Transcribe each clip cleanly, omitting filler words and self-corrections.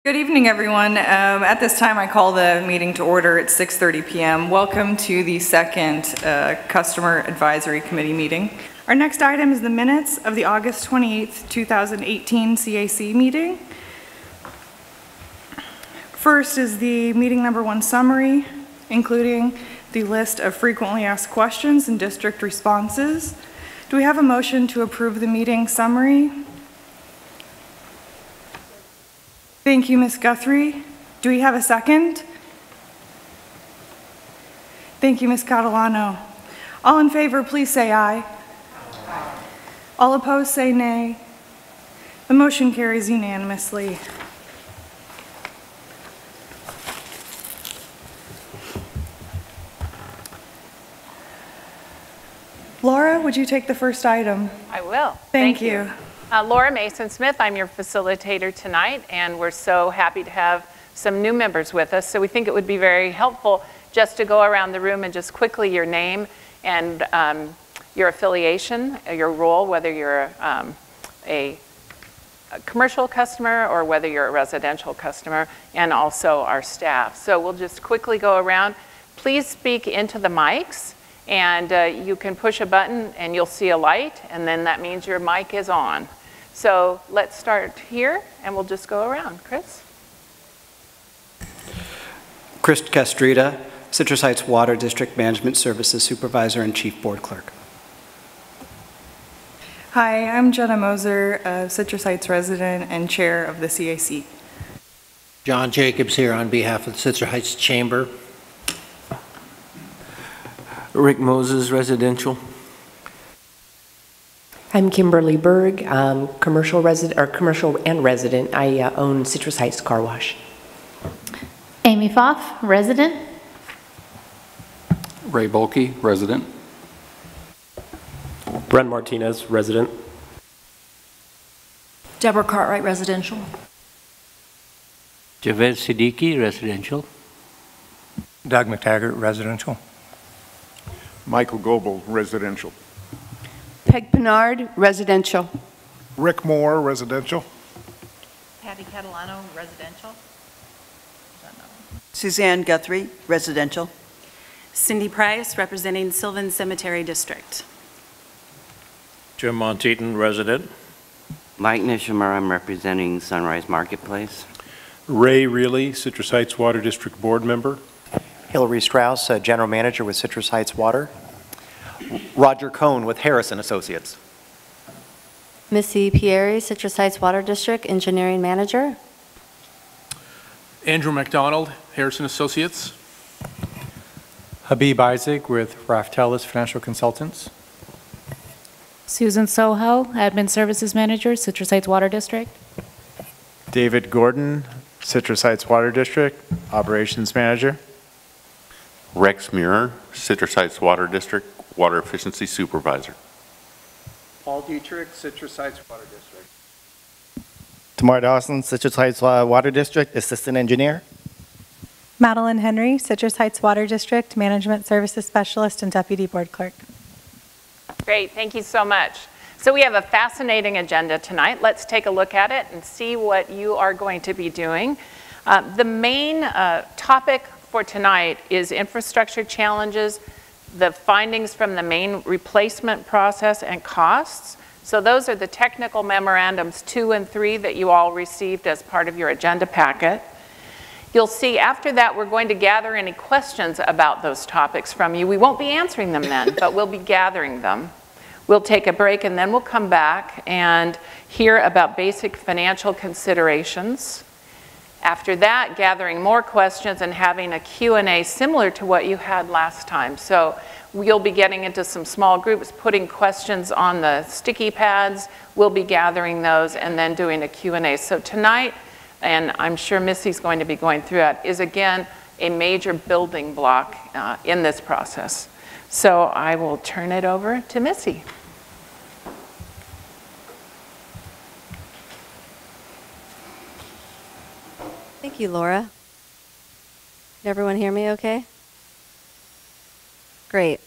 Good evening, everyone. At this time, I call the meeting to order at 6:30 p.m. Welcome to the second Customer Advisory Committee meeting. Our next item is the minutes of the August 28th, 2018 CAC meeting. First is the meeting number 1 summary, including the list of frequently asked questions and district responses. Do we have a motion to approve the meeting summary? Thank you, Ms. Guthrie. Do we have a second? Thank you, Ms. Catalano. All in favor, please say aye. Aye. All opposed, say nay. The motion carries unanimously. Laura, would you take the first item? I will. Thank you. Laura Mason-Smith, I'm your facilitator tonight, and we're so happy to have some new members with us. So we think it would be very helpful just to go around the room and just quickly your name and your affiliation, your role, whether you're a commercial customer or whether you're a residential customer, and also our staff. So we'll just quickly go around. Please speak into the mics, and you can push a button and you'll see a light, and then that means your mic is on. So let's start here, and we'll just go around. Chris? Chris Castrita, Citrus Heights Water District Management Services Supervisor and Chief Board Clerk. Hi, I'm Jenna Moser, a Citrus Heights resident and Chair of the CAC. John Jacobs here on behalf of the Citrus Heights Chamber. Rick Moses, Residential. I'm Kimberly Berg, commercial and resident. I own Citrus Heights Car Wash. Amy Pfaff, resident. Ray Bulkey, resident. Bren Martinez, resident. Deborah Cartwright, residential. Javed Siddiqui, residential. Doug McTaggart, residential. Michael Goebel, residential. Peg Pinard, residential. Rick Moore, residential. Patty Catalano, residential. Suzanne Guthrie, residential. Cindy Price, representing Sylvan Cemetery District. Jim Monteaton, resident. Mike Nishimer, I'm representing Sunrise Marketplace. Ray Reilly, Citrus Heights Water District Board Member. Hillary Strauss, General Manager with Citrus Heights Water. Roger Cohn with Harrison Associates. Missy Pieri, Citrus Heights Water District Engineering Manager. Andrew McDonald, Harrison Associates. Habib Isaac with Raftelis Financial Consultants. Susan Soho, Admin Services Manager, Citrus Heights Water District. David Gordon, Citrus Heights Water District Operations Manager. Rex Muir, Citrus Heights Water District Water Efficiency Supervisor. Paul Dietrich, Citrus Heights Water District. Tamar Dawson, Citrus Heights Water District Assistant Engineer. Madeline Henry, Citrus Heights Water District Management Services Specialist and Deputy Board Clerk. Great, thank you so much. So we have a fascinating agenda tonight. Let's take a look at it and see what you are going to be doing. The main topic for tonight is infrastructure challenges, the findings from the main replacement process, and costs. So those are the technical memorandums 2 and 3 that you all received as part of your agenda packet. You'll see after that we're going to gather any questions about those topics from you. We won't be answering them then, but we'll be gathering them. We'll take a break and then we'll come back and hear about basic financial considerations. After that, gathering more questions and having a Q&A similar to what you had last time. So we'll be getting into some small groups, putting questions on the sticky pads. We'll be gathering those and then doing a Q&A. So tonight, and I'm sure Missy's going to be going through it, is again a major building block in this process. So I will turn it over to Missy. Thank you, Laura. Can everyone hear me okay? Great.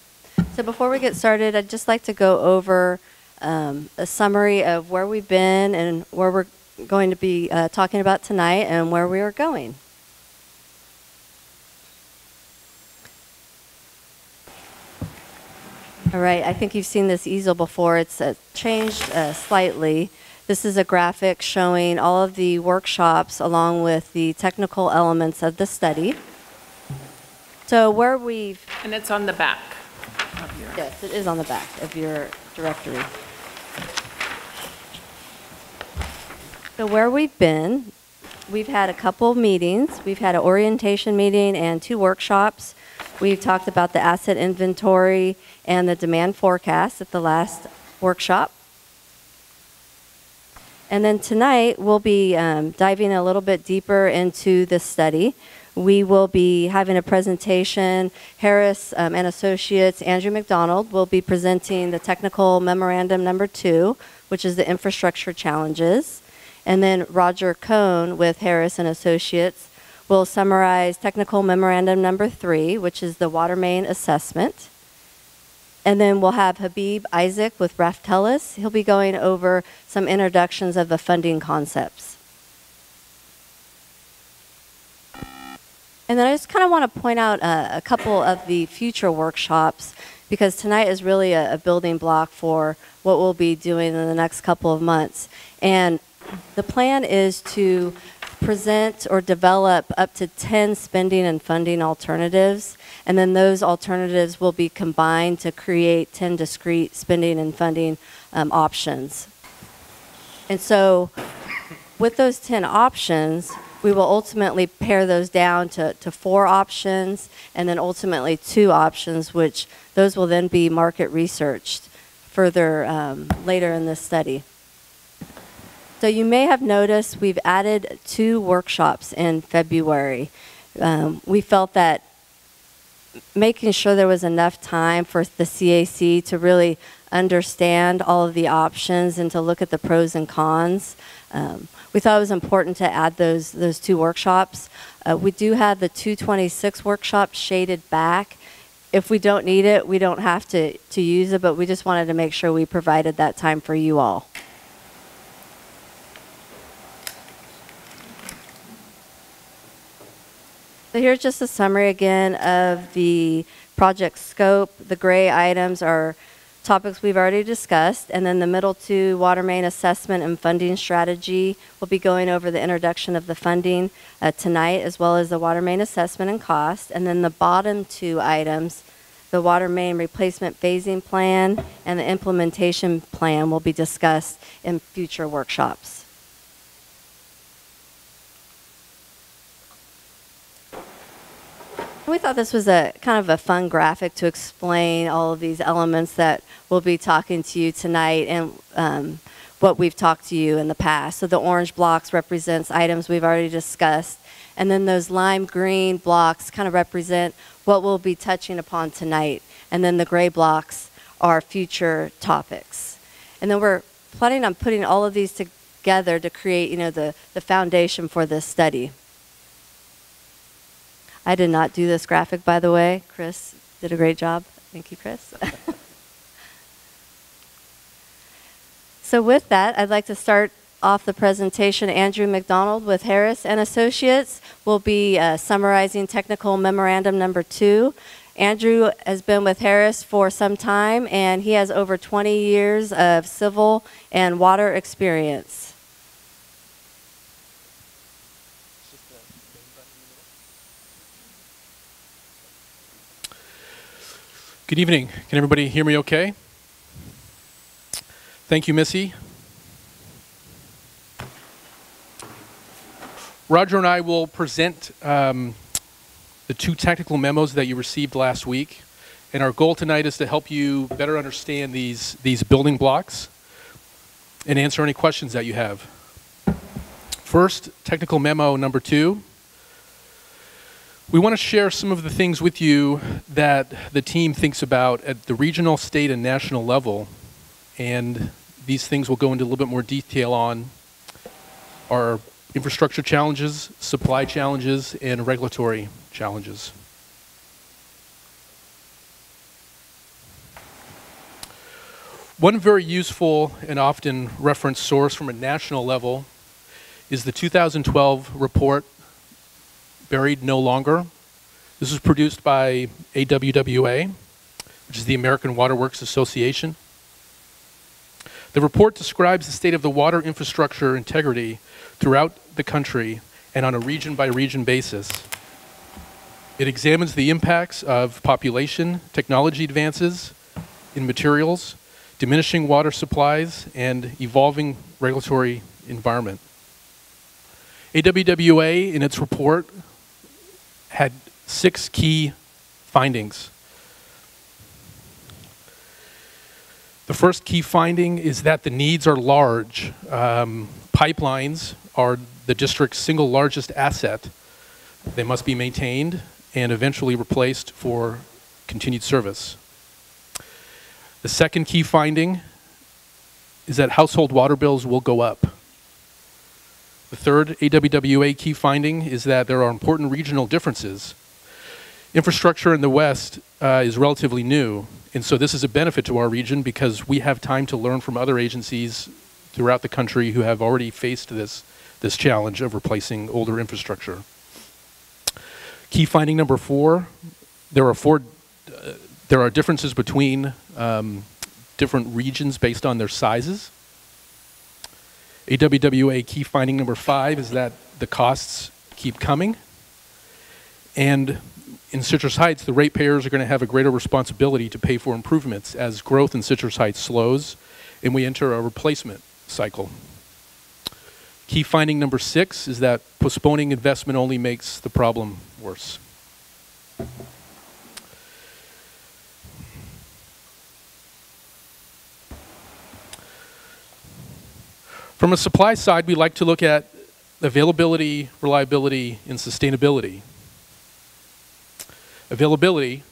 So before we get started, I'd just like to go over a summary of where we've been and where we're going to be talking about tonight and where we are going. All right, I think you've seen this easel before. It's changed slightly. This is a graphic showing all of the workshops along with the technical elements of the study. So where we've... And it's on the back. Yes, it is on the back of your directory. So where we've been, we've had a couple of meetings. We've had an orientation meeting and 2 workshops. We've talked about the asset inventory and the demand forecast at the last workshop. And then tonight, we'll be diving a little bit deeper into this study. We will be having a presentation. Harris and Associates, Andrew McDonald, will be presenting the technical memorandum number 2, which is the infrastructure challenges. And then Roger Cohn with Harris and Associates will summarize technical memorandum number 3, which is the water main assessment. And then we'll have Habib Isaac with Raftellus. He'll be going over some introductions of the funding concepts. And then I just kind of want to point out a couple of the future workshops, because tonight is really a building block for what we'll be doing in the next couple of months. And the plan is to present or develop up to 10 spending and funding alternatives, and then those alternatives will be combined to create 10 discrete spending and funding options. And so with those 10 options, we will ultimately pare those down to 4 options, and then ultimately 2 options, which those will then be market researched further later in this study. So you may have noticed we've added 2 workshops in February. We felt that making sure there was enough time for the CAC to really understand all of the options and to look at the pros and cons, we thought it was important to add those 2 workshops. We do have the 226 workshop shaded back. If we don't need it, we don't have to use it, but we just wanted to make sure we provided that time for you all. So here's just a summary again of the project scope. The gray items are topics we've already discussed, and then the middle 2, water main assessment and funding strategy. We'll be going over the introduction of the funding tonight, as well as the water main assessment and cost. And then the bottom 2 items, the water main replacement phasing plan and the implementation plan, will be discussed in future workshops. We thought this was a kind of a fun graphic to explain all of these elements that we'll be talking to you tonight and what we've talked to you in the past. So the orange blocks represents items we've already discussed, and then those lime green blocks kind of represent what we'll be touching upon tonight, and then the gray blocks are future topics. And then we're planning on putting all of these together to create, the foundation for this study. I did not do this graphic, by the way. Chris did a great job. Thank you, Chris. So with that, I'd like to start off the presentation. Andrew McDonald with Harris and Associates will be summarizing technical memorandum number 2. Andrew has been with Harris for some time, and he has over 20 years of civil and water experience. Good evening. Can everybody hear me okay? Thank you, Missy. Roger and I will present the 2 technical memos that you received last week. And our goal tonight is to help you better understand these building blocks and answer any questions that you have. First, technical memo number 2. We want to share some of the things with you that the team thinks about at the regional, state, and national level. And these things will go into a little bit more detail on our infrastructure challenges, supply challenges, and regulatory challenges. One very useful and often referenced source from a national level is the 2012 report, Buried No Longer. This was produced by AWWA, which is the American Water Works Association. The report describes the state of the water infrastructure integrity throughout the country and on a region-by-region basis. It examines the impacts of population, technology advances in materials, diminishing water supplies, and evolving regulatory environment. AWWA, in its report, had 6 key findings. The first key finding is that the needs are large. Pipelines are the district's single largest asset. They must be maintained and eventually replaced for continued service. The second key finding is that household water bills will go up. The third AWWA key finding is that there are important regional differences. Infrastructure in the West is relatively new, and so this is a benefit to our region because we have time to learn from other agencies throughout the country who have already faced this challenge of replacing older infrastructure. Key finding number 4, there are differences between different regions based on their sizes. AWWA key finding number 5 is that the costs keep coming. And in Citrus Heights, the ratepayers are going to have a greater responsibility to pay for improvements as growth in Citrus Heights slows and we enter a replacement cycle. Key finding number 6 is that postponing investment only makes the problem worse. From a supply side, we like to look at availability, reliability, and sustainability. Availability,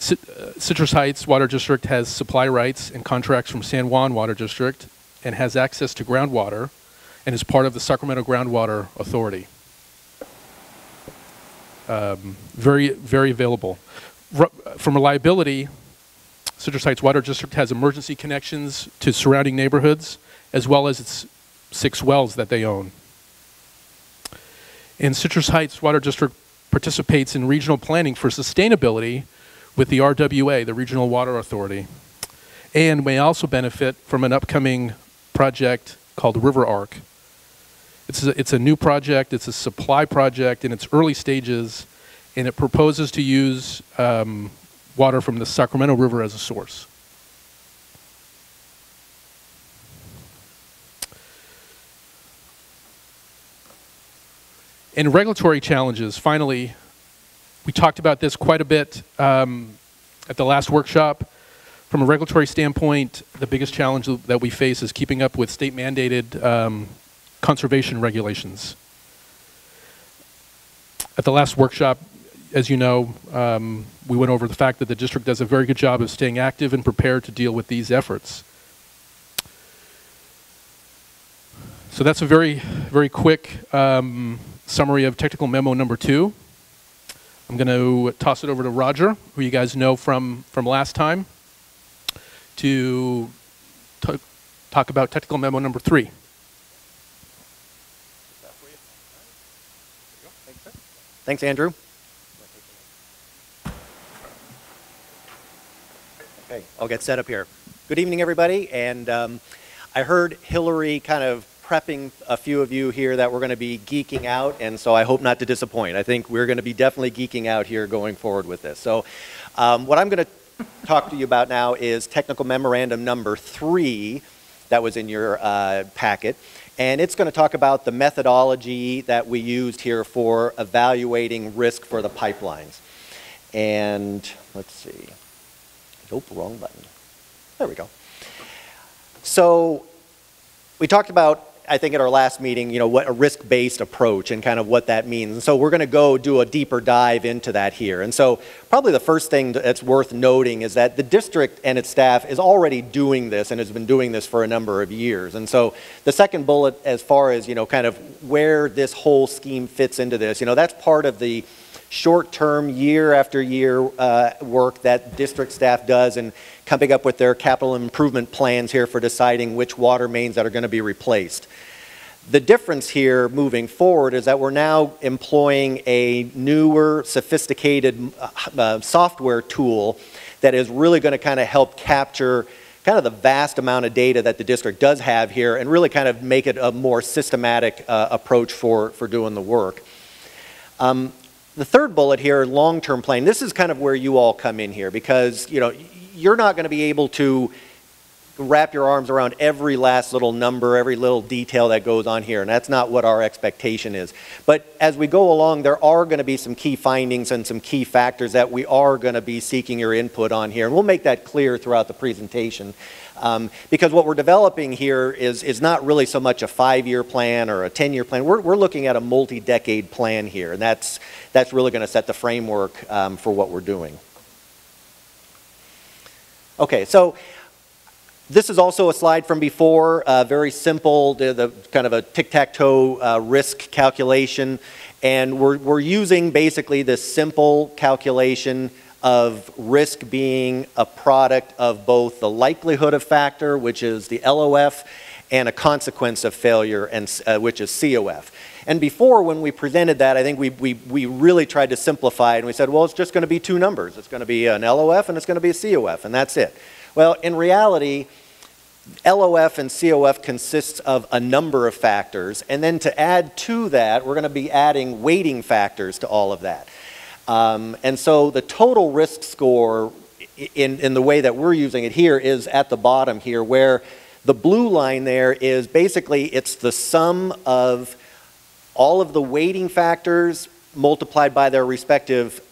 Citrus Heights Water District has supply rights and contracts from San Juan Water District and has access to groundwater and is part of the Sacramento Groundwater Authority. Very, very available. From reliability, Citrus Heights Water District has emergency connections to surrounding neighborhoods as well as its 6 wells that they own. And Citrus Heights Water District participates in regional planning for sustainability with the RWA, the Regional Water Authority, and may also benefit from an upcoming project called River Arc. It's a new project, it's a supply project in its early stages, and it proposes to use water from the Sacramento River as a source. And regulatory challenges, finally, we talked about this quite a bit at the last workshop. From a regulatory standpoint, the biggest challenge that we face is keeping up with state-mandated conservation regulations. At the last workshop, as you know, we went over the fact that the district does a very good job of staying active and prepared to deal with these efforts. So that's a very, very quick summary of technical memo number 2. I'm going to toss it over to Roger, who you guys know from last time, to talk about technical memo number 3. Thanks, Andrew. Okay, I'll get set up here. Good evening, everybody. And I heard Hillary kind of prepping a few of you here that we're going to be geeking out, and so I hope not to disappoint. I think we're going to be definitely geeking out here going forward with this. So what I'm going to talk to you about now is technical memorandum number 3 that was in your packet. And it's going to talk about the methodology that we used here for evaluating risk for the pipelines. And let's see. Nope, wrong button. There we go. So we talked about, I think at our last meeting, you know, what a risk-based approach and kind of what that means. And so we're going to go do a deeper dive into that here. And so probably the first thing that's worth noting is that the district and its staff is already doing this and has been doing this for a number of years. And so the second bullet, as far as, you know, kind of where this whole scheme fits into this, you know, that's part of the short-term, year after year work that district staff does and coming up with their capital improvement plans here for deciding which water mains that are going to be replaced. The difference here moving forward is that we're now employing a newer, sophisticated software tool that is really going to kind of help capture kind of the vast amount of data that the district does have here and really kind of make it a more systematic approach for doing the work. The third bullet here, long-term planning, this is kind of where you all come in here because, you know, you're not going to be able to wrap your arms around every last little number, every little detail that goes on here, and that's not what our expectation is. But as we go along, there are going to be some key findings and some key factors that we are going to be seeking your input on here, and we'll make that clear throughout the presentation. Because what we're developing here is not really so much a 5-year plan or a 10-year plan. We're looking at a multi-decade plan here, and that's really going to set the framework for what we're doing. Okay, so this is also a slide from before, very simple, the kind of a tic-tac-toe risk calculation, and we're using basically this simple calculation of risk being a product of both the likelihood of factor, which is the LOF, and a consequence of failure, and which is COF. And before, when we presented that, I think we really tried to simplify it, and we said, well, it's just going to be two numbers. It's going to be an LOF and it's going to be a COF, and that's it. Well, in reality, LOF and COF consists of a number of factors, and then to add to that, we're going to be adding weighting factors to all of that. And so the total risk score in the way that we're using it here is at the bottom here, where the blue line there is basically it's the sum of all of the weighting factors multiplied by their respective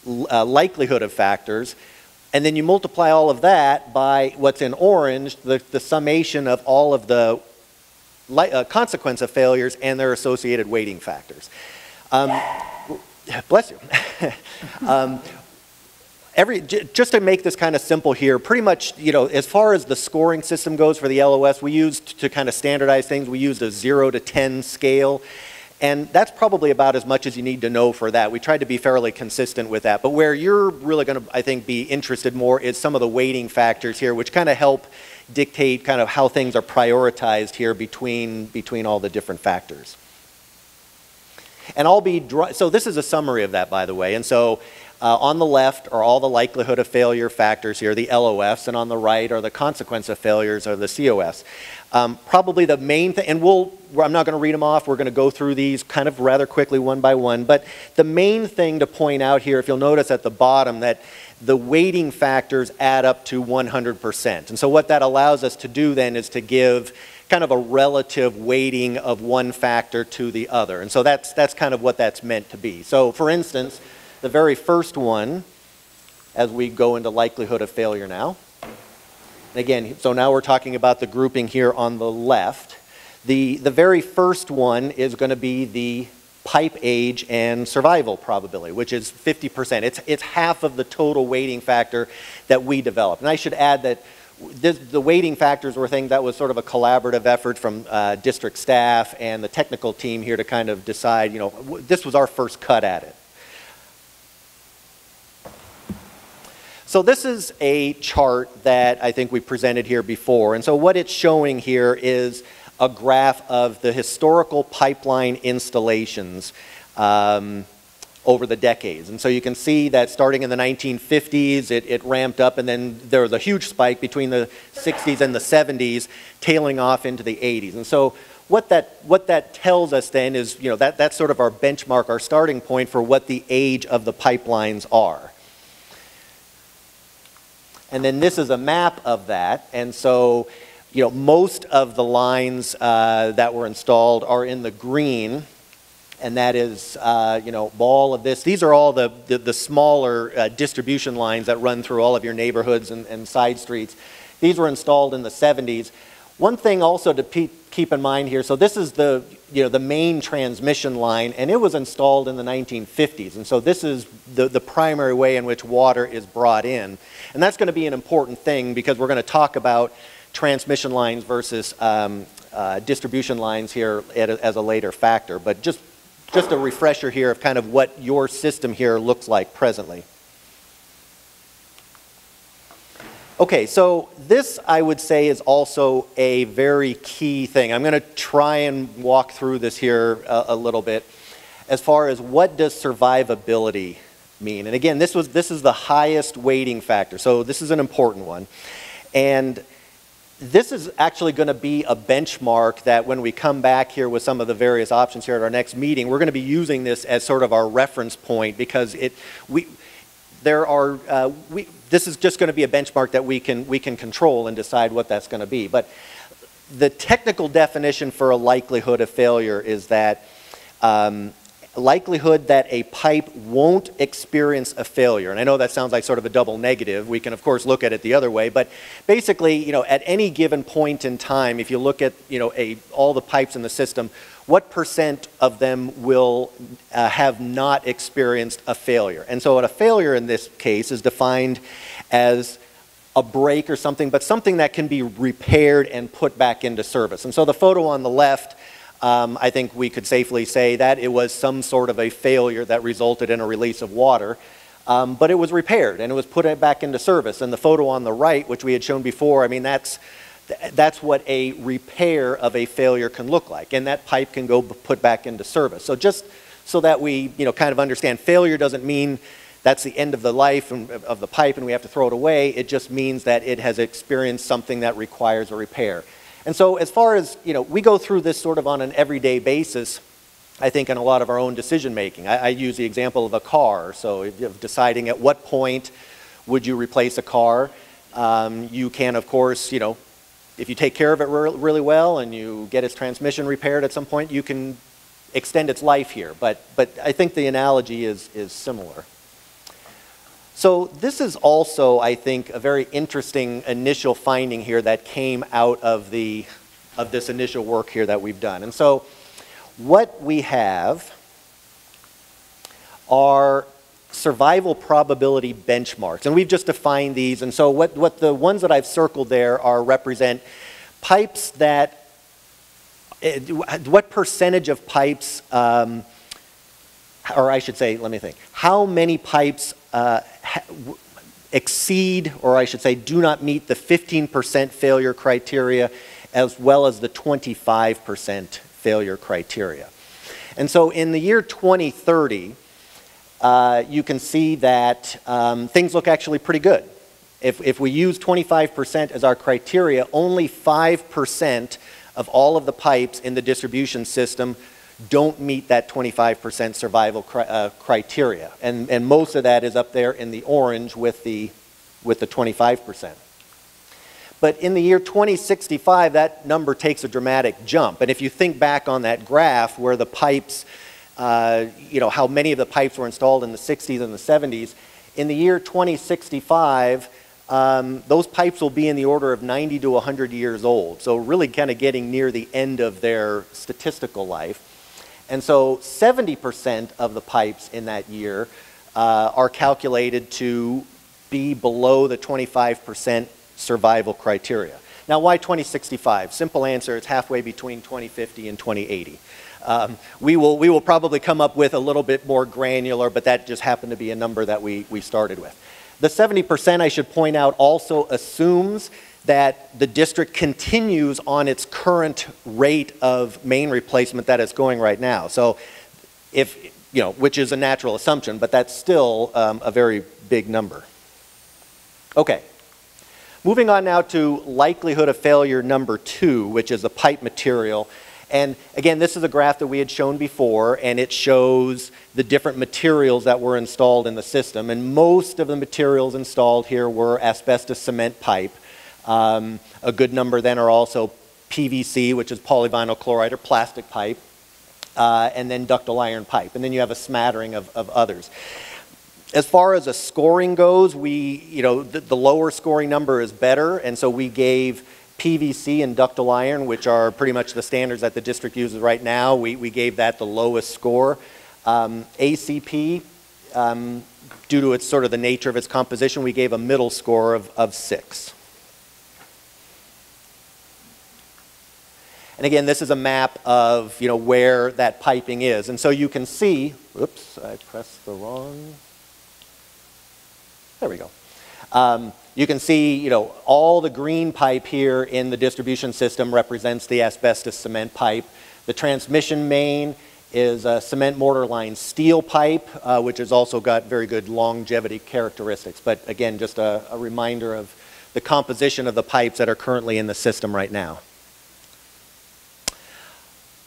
likelihood of factors. And then you multiply all of that by what's in orange, the summation of all of the consequence of failures and their associated weighting factors. Bless you. Just to make this kind of simple here, pretty much, you know, as far as the scoring system goes for the LOS, we used to kind of standardize things, we used a 0 to 10 scale. And that's probably about as much as you need to know for that. We tried to be fairly consistent with that. But where you're really going to, I think, be interested more is some of the weighting factors here, which kind of help dictate kind of how things are prioritized here between all the different factors. And so this is a summary of that, by the way. And so on the left are all the likelihood of failure factors here, the LOFs, and on the right are the consequence of failures, or the COFs. Probably the main thing, and I'm not going to read them off, we're going to go through these kind of rather quickly one by one, but the main thing to point out here, if you'll notice at the bottom, that the weighting factors add up to 100%. And so what that allows us to do then is to give kind of a relative weighting of one factor to the other. And so that's kind of what that's meant to be. So for instance, the very first one, as we go into likelihood of failure now, again, so now we're talking about the grouping here on the left. The very first one is going to be the pipe age and survival probability, which is 50%. It's half of the total weighting factor that we developed. And I should add that the weighting factors were a thing that was sort of a collaborative effort from district staff and the technical team here to kind of decide, you know, this was our first cut at it. So this is a chart that I think we presented here before. And so what it's showing here is a graph of the historical pipeline installations over the decades. And so you can see that starting in the 1950s, it ramped up, and then there was a huge spike between the 60s and the 70s, tailing off into the 80s. And so what that tells us then is, you know, that's sort of our benchmark, our starting point for what the age of the pipelines are. And then this is a map of that. And so, you know, most of the lines that were installed are in the green. And that is, you know, all of this. These are all the smaller distribution lines that run through all of your neighborhoods and side streets. These were installed in the 70s. One thing also to keep in mind here, so this is the main transmission line, and it was installed in the 1950s. And so this is the primary way in which water is brought in. And that's going to be an important thing because we're going to talk about transmission lines versus distribution lines here as a later factor. But just a refresher here of kind of what your system here looks like presently. Okay, so this I would say is also a very key thing. I'm going to try and walk through this here a little bit as far as what does survivability mean. And again, this is the highest weighting factor, so this is an important one. And this is actually going to be a benchmark that when we come back here with some of the various options here at our next meeting, we're going to be using this as sort of our reference point because this is just going to be a benchmark that we can control and decide what that's going to be. But the technical definition for a likelihood of failure is that likelihood that a pipe won't experience a failure. And I know that sounds like sort of a double negative. We can of course look at it the other way, but basically, at any given point in time, if you look at, all the pipes in the system, what percent of them will have not experienced a failure? And so a failure in this case is defined as a break or something, but something that can be repaired and put back into service. And so the photo on the left, I think we could safely say that it was some sort of a failure that resulted in a release of water, but it was repaired and it was put back into service. And the photo on the right, which we had shown before, I mean, that's what a repair of a failure can look like. And that pipe can go put back into service. So just so that we kind of understand, failure doesn't mean that's the end of the life of the pipe and we have to throw it away. It just means that it has experienced something that requires a repair. And so as far as, we go through this sort of on an everyday basis, I think in a lot of our own decision making. I use the example of a car. So if you're deciding at what point would you replace a car, you can of course, if you take care of it really well and you get its transmission repaired at some point, you can extend its life here. But I think the analogy is similar. So this is also, I think, a very interesting initial finding here that came out of this initial work here that we've done. And so what we have are survival probability benchmarks. And we've just defined these. And so what the ones that I've circled there represent pipes that, what percentage of pipes, or I should say, let me think, how many pipes exceed, or I should say, do not meet the 15% failure criteria as well as the 25% failure criteria. And so in the year 2030, you can see that things look actually pretty good. If we use 25% as our criteria, only 5% of all of the pipes in the distribution system don't meet that 25% survival criteria. And most of that is up there in the orange with the 25%. But in the year 2065, that number takes a dramatic jump. And if you think back on that graph where the pipes, how many of the pipes were installed in the 60s and the 70s, in the year 2065, those pipes will be in the order of 90 to 100 years old. So really kind of getting near the end of their statistical life. And so 70% of the pipes in that year are calculated to be below the 25% survival criteria. Now, why 2065? Simple answer, it's halfway between 2050 and 2080. We will probably come up with a little bit more granular, but that just happened to be a number that we started with. The 70%, I should point out, also assumes that the district continues on its current rate of main replacement that it's going right now. So which is a natural assumption, but that's still a very big number. Okay. Moving on now to likelihood of failure number 2, which is the pipe material. And again, this is a graph that we had shown before, and it shows the different materials that were installed in the system. And most of the materials installed here were asbestos cement pipe. A good number then are also PVC, which is polyvinyl chloride or plastic pipe, and then ductile iron pipe. And then you have a smattering of others. As far as a scoring goes, the lower scoring number is better, and so we gave PVC and ductile iron, which are pretty much the standards that the district uses right now, we gave that the lowest score. ACP, due to its sort of the nature of its composition, we gave a middle score of 6. And again, this is a map of where that piping is. And so you can see, oops, I pressed the wrong, there we go. You can see, you know, all the green pipe here in the distribution system represents the asbestos cement pipe. The transmission main is a cement mortar lined steel pipe, which has also got very good longevity characteristics. But again, just a reminder of the composition of the pipes that are currently in the system right now.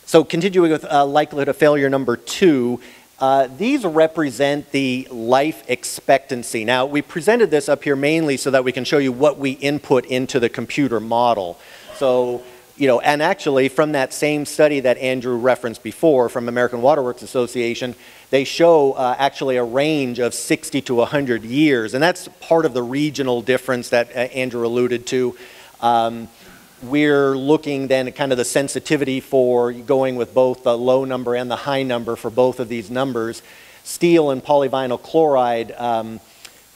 So continuing with likelihood of failure number 2, these represent the life expectancy. Now, we presented this up here mainly so that we can show you what we input into the computer model. So, you know, and actually from that same study that Andrew referenced before from American Water Works Association, they show actually a range of 60 to 100 years. And that's part of the regional difference that Andrew alluded to. We're looking then at kind of the sensitivity for going with both the low number and the high number for both of these numbers. Steel and polyvinyl chloride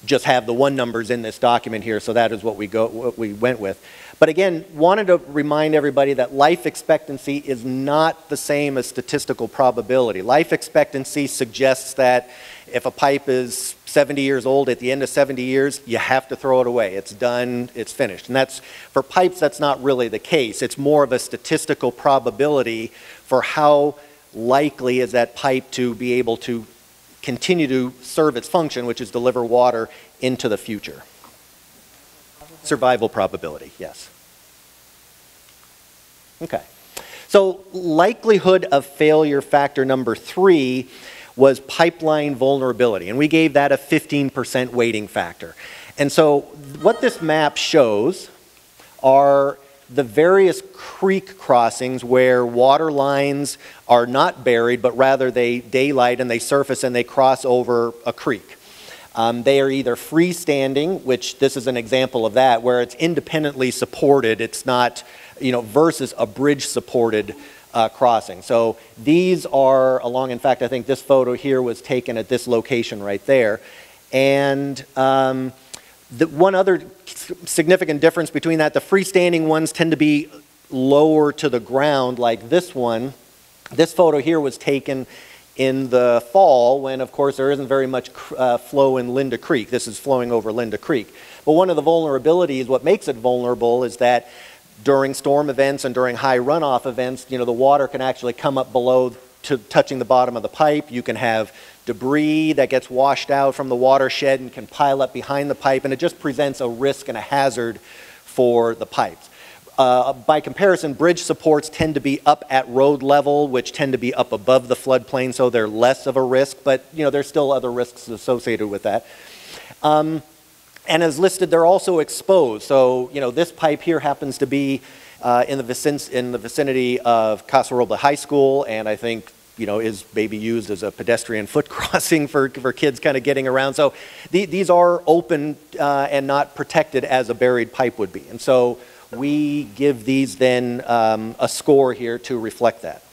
just have the 1 numbers in this document here, so that is what we went with. But again, wanted to remind everybody that life expectancy is not the same as statistical probability. Life expectancy suggests that if a pipe is 70 years old, at the end of 70 years, you have to throw it away. It's done, it's finished. And that's, for pipes, that's not really the case. It's more of a statistical probability for how likely is that pipe to be able to continue to serve its function, which is deliver water into the future. Survival probability, yes. Okay. So likelihood of failure factor number 3 was pipeline vulnerability, and we gave that a 15% weighting factor. And so what this map shows are the various creek crossings where water lines are not buried, but rather they daylight and they surface and they cross over a creek. They are either freestanding, which this is an example of that, where it's independently supported. It's not, you know, versus a bridge supported crossing. So these are along, in fact, I think this photo here was taken at this location right there. And the one other significant difference between that, the freestanding ones tend to be lower to the ground like this one. This photo here was taken in the fall when, of course, there isn't very much flow in Linda Creek. This is flowing over Linda Creek. But one of the vulnerabilities, what makes it vulnerable, is that during storm events and during high runoff events, you know, the water can actually come up below to touching the bottom of the pipe. You can have debris that gets washed out from the watershed and can pile up behind the pipe, and it just presents a risk and a hazard for the pipes. By comparison, bridge supports tend to be up at road level, which tend to be up above the floodplain, so they're less of a risk, but you know, there's still other risks associated with that. And as listed, they're also exposed. So, you know, this pipe here happens to be in the vicinity of Casa Roble High School, and I think, you know, is maybe used as a pedestrian foot crossing for kids kind of getting around. So these are open and not protected as a buried pipe would be. And so we give these then a score here to reflect that.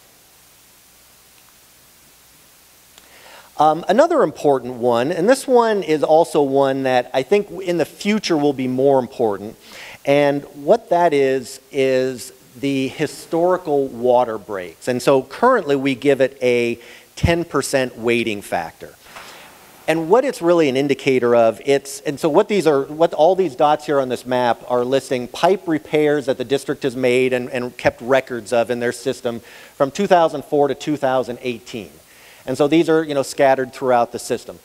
Another important one, and this one is also one that I think in the future will be more important, and what that is the historical water breaks. And so currently we give it a 10% weighting factor. And what it's really an indicator of, what all these dots here on this map are listing pipe repairs that the district has made and kept records of in their system from 2004 to 2018. And so these are, you know, scattered throughout the system.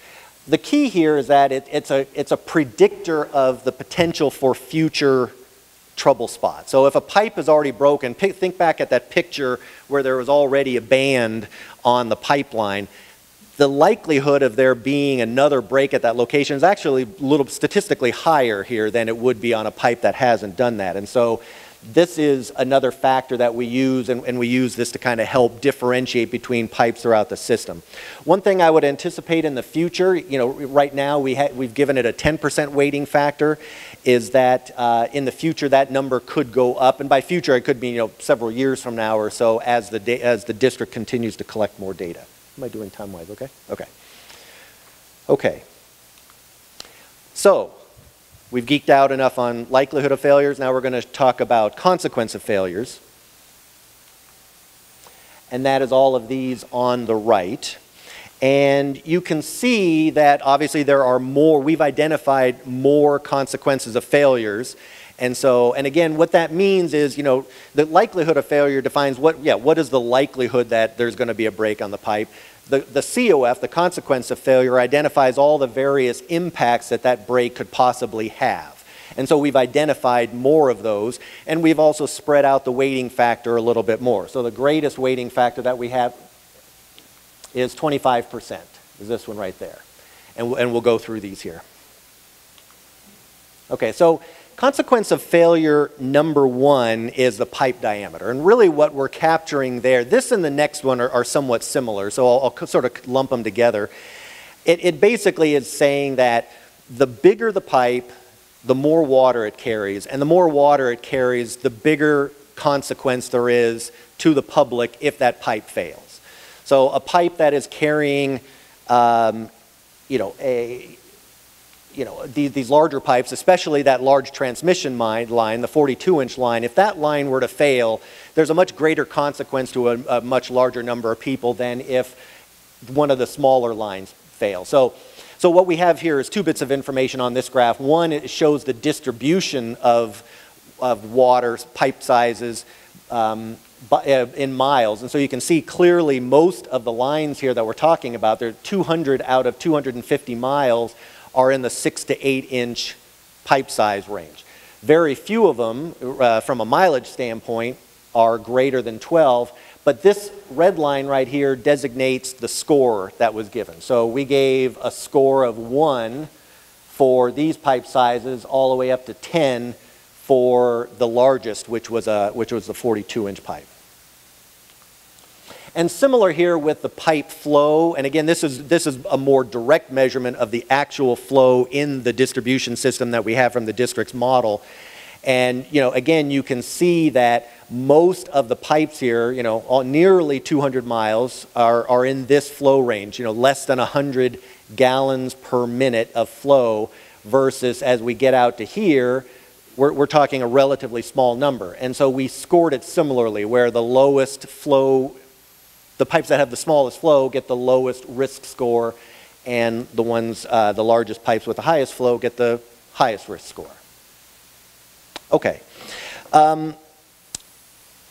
The key here is that it's a predictor of the potential for future trouble spots. So if a pipe is already broken, think back at that picture where there was already a band on the pipeline. The likelihood of there being another break at that location is actually a little statistically higher here than it would be on a pipe that hasn't done that. And so this is another factor that we use, and we use this to kind of help differentiate between pipes throughout the system. One thing I would anticipate in the future, you know, right now we've given it a 10% weighting factor, is that in the future that number could go up, and by future it could be, you know, several years from now or so as the district continues to collect more data. Am I doing time-wise? Okay? Okay. Okay. So, we've geeked out enough on likelihood of failures. Now we're going to talk about consequence of failures. And that is all of these on the right. And you can see that obviously there are more, we've identified more consequences of failures. And so, and again, what that means is, you know, the likelihood of failure defines what is the likelihood that there's going to be a break on the pipe. The COF, the consequence of failure, identifies all the various impacts that that break could possibly have. And so we've identified more of those, and we've also spread out the weighting factor a little bit more. So the greatest weighting factor that we have is 25%, is this one right there. And we'll go through these here. Okay, so consequence of failure number one is the pipe diameter. And really what we're capturing there, this and the next one are somewhat similar, so I'll sort of lump them together. It basically is saying that the bigger the pipe, the more water it carries. And the more water it carries, the bigger consequence there is to the public if that pipe fails. So a pipe that is carrying, these larger pipes, especially that large transmission line, the 42-inch line, if that line were to fail, there's a much greater consequence to a much larger number of people than if one of the smaller lines fails. So what we have here is two bits of information on this graph. One, it shows the distribution of water pipe sizes in miles. And so you can see clearly most of the lines here that we're talking about, there are 200 out of 250 miles are in the 6 to 8 inch pipe size range. Very few of them, from a mileage standpoint, are greater than 12, but this red line right here designates the score that was given. So we gave a score of 1 for these pipe sizes all the way up to 10 for the largest, which was the 42-inch pipe. And similar here with the pipe flow, and again, this is a more direct measurement of the actual flow in the distribution system that we have from the district's model. And again, you can see that most of the pipes here, nearly 200 miles, are in this flow range. Less than 100 gallons per minute of flow, versus as we get out to here, we're talking a relatively small number. And so we scored it similarly, where the lowest flow, the pipes that have the smallest flow get the lowest risk score, and the ones, the largest pipes with the highest flow get the highest risk score. Okay.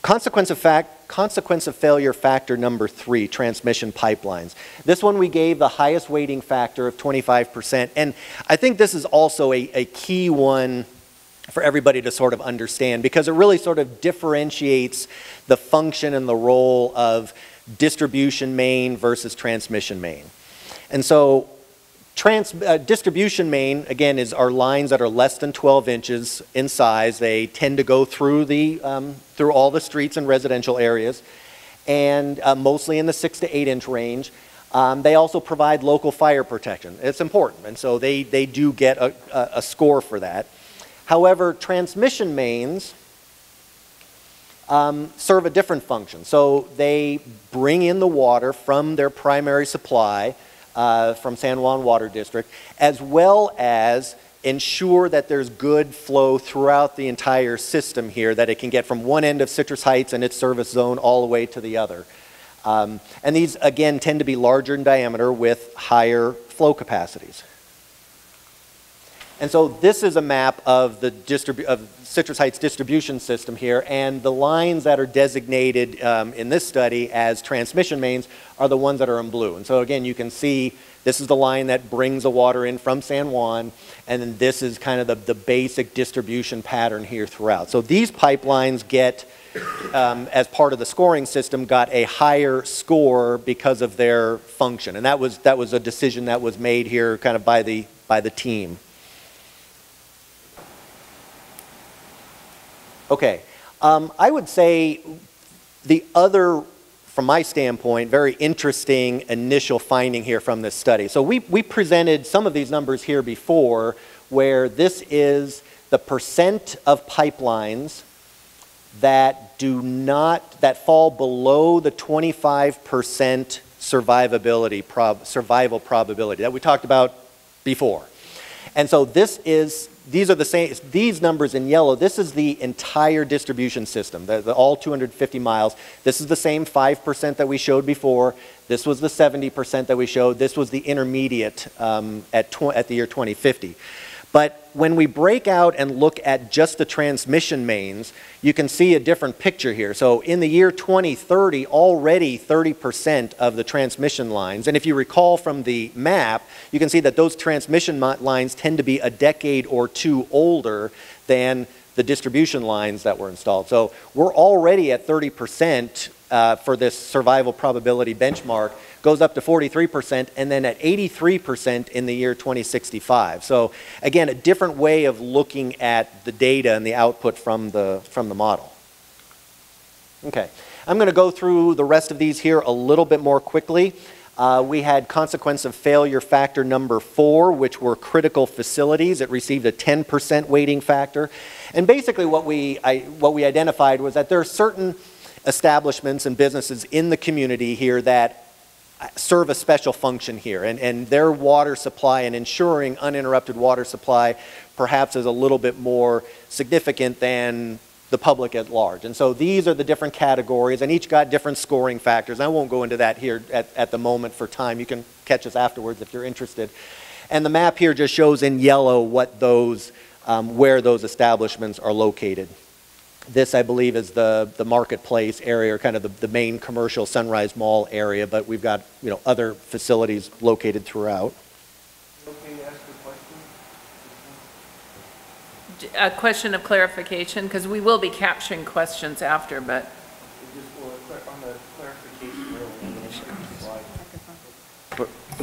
Consequence of failure factor number 3, transmission pipelines. This one we gave the highest weighting factor of 25%, and I think this is also a key one for everybody to sort of understand, because it really sort of differentiates the function and the role of distribution main versus transmission main. And so distribution main, again, are lines that are less than 12 inches in size. They tend to go through through all the streets and residential areas, and mostly in the 6 to 8 inch range. They also provide local fire protection. It's important, and so they do get a score for that. However, transmission mains serve a different function. So they bring in the water from their primary supply, from San Juan Water District, as well as ensure that there's good flow throughout the entire system here, that it can get from one end of Citrus Heights and its service zone all the way to the other. And these, again, tend to be larger in diameter with higher flow capacities. And so this is a map of the Citrus Heights distribution system here, and the lines that are designated in this study as transmission mains are the ones that are in blue. And so again, you can see this is the line that brings the water in from San Juan, and then this is kind of the basic distribution pattern here throughout. So these pipelines get, as part of the scoring system, got a higher score because of their function. And that was a decision that was made here kind of by the team. Okay, I would say the other, from my standpoint, very interesting initial finding here from this study. So we presented some of these numbers here before, where this is the percent of pipelines that fall below the 25% survival probability that we talked about before. And so this is these are the same, these numbers in yellow, this is the entire distribution system, all 250 miles. This is the same 5% that we showed before. This was the 70% that we showed. This was the intermediate at the year 2050. But when we break out and look at just the transmission mains, you can see a different picture here. So in the year 2030, already 30% of the transmission lines, and if you recall from the map, you can see that those transmission lines tend to be a decade or two older than the distribution lines that were installed. So we're already at 30% for this survival probability benchmark, goes up to 43%, and then at 83% in the year 2065. So again, a different way of looking at the data and the output from the model. Okay, I'm going to go through the rest of these here a little bit more quickly. We had consequence of failure factor number 4, which were critical facilities. It received a 10% weighting factor. And basically what we identified was that there are certain establishments and businesses in the community here that serve a special function here, and their water supply and ensuring uninterrupted water supply perhaps is a little bit more significant than the public at large. And so these are the different categories, and each got different scoring factors. I won't go into that here at the moment for time. You can catch us afterwards if you're interested. And the map here just shows in yellow what those, where those establishments are located. This, I believe, is the marketplace area, or kind of the main commercial Sunrise Mall area, but we've got, you know, other facilities located throughout. Okay to ask a question? A question of clarification, because we will be capturing questions after, but.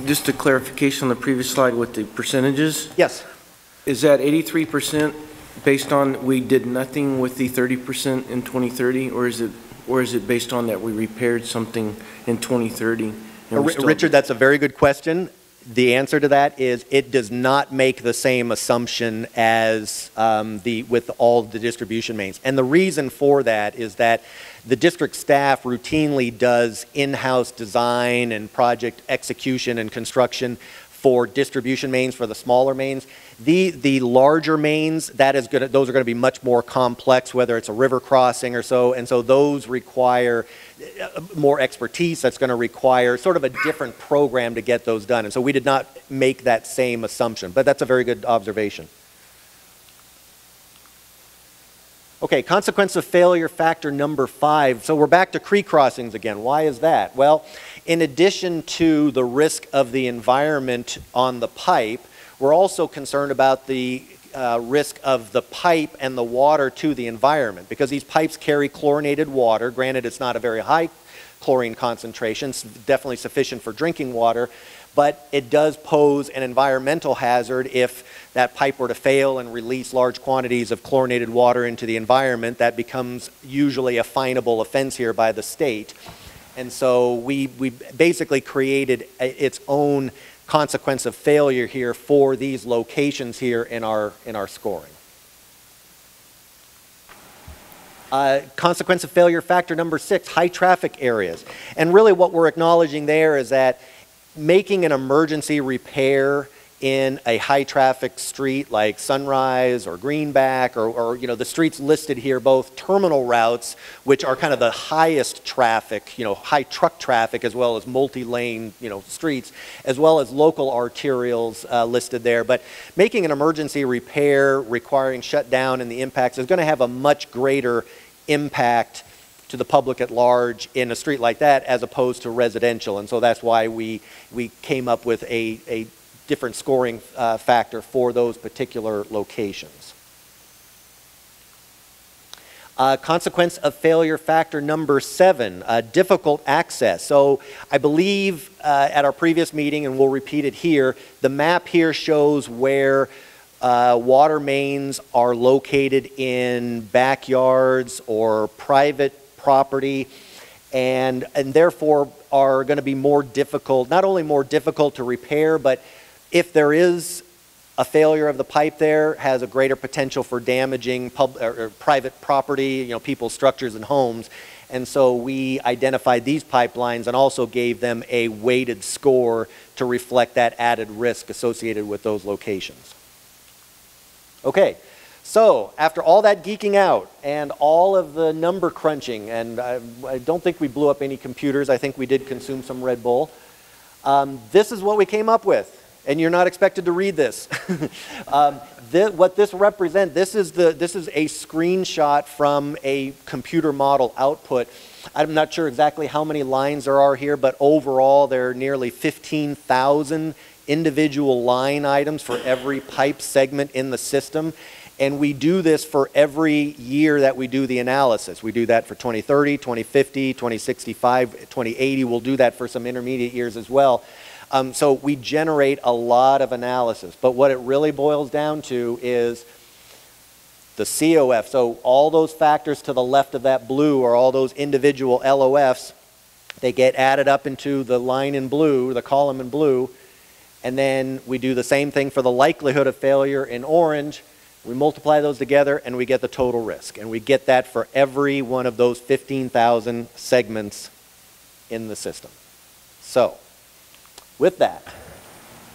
Just a clarification on the previous slide with the percentages. Yes. Is that 83% based on we did nothing with the 30% in 2030, or is it based on that we repaired something in 2030? Richard, that's a very good question. The answer to that is it does not make the same assumption as with all the distribution mains. And the reason for that is that the district staff routinely does in-house design and project execution and construction for distribution mains, for the smaller mains. The larger mains, those are going to be much more complex, whether it's a river crossing or so, and so those require more expertise. That's going to require sort of a different program to get those done. And so we did not make that same assumption, but that's a very good observation. Okay, consequence of failure factor number 5. So we're back to creek crossings again. Why is that? Well, in addition to the risk of the environment on the pipe, we're also concerned about the risk of the pipe and the water to the environment, because these pipes carry chlorinated water. Granted, it's not a very high chlorine concentration, it's definitely sufficient for drinking water, but it does pose an environmental hazard if that pipe were to fail and release large quantities of chlorinated water into the environment. That becomes usually a finable offense here by the state. And so we basically created its own consequence of failure here for these locations here in our scoring. Consequence of failure factor number 6, high traffic areas. And really what we're acknowledging there is that making an emergency repair in a high traffic street like Sunrise or Greenback or you know, the streets listed here, both terminal routes, which are kind of the highest traffic, you know, high truck traffic, as well as multi-lane, you know, streets, as well as local arterials listed there. But making an emergency repair requiring shutdown and the impacts is going to have a much greater impact to the public at large in a street like that as opposed to residential. And so that's why we came up with a different scoring factor for those particular locations. Consequence of failure factor number 7, difficult access. So I believe at our previous meeting, and we'll repeat it here, the map here shows where water mains are located in backyards or private property, and therefore are going to be more difficult, not only more difficult to repair, but if there is a failure of the pipe there, has a greater potential for damaging private property, you know, people's structures and homes. And so we identified these pipelines and also gave them a weighted score to reflect that added risk associated with those locations. Okay, so after all that geeking out and all of the number crunching, and I don't think we blew up any computers, I think we did consume some Red Bull, this is what we came up with. And you're not expected to read this. What this represents, this is a screenshot from a computer model output. I'm not sure exactly how many lines there are here, but overall there are nearly 15,000 individual line items for every pipe segment in the system. And we do this for every year that we do the analysis. We do that for 2030, 2050, 2065, 2080. We'll do that for some intermediate years as well. So we generate a lot of analysis. But what it really boils down to is the COF. So all those factors to the left of that blue are all those individual LOFs. They get added up into the line in blue, the column in blue. And then we do the same thing for the likelihood of failure in orange. We multiply those together and we get the total risk. And we get that for every one of those 15,000 segments in the system. So with that,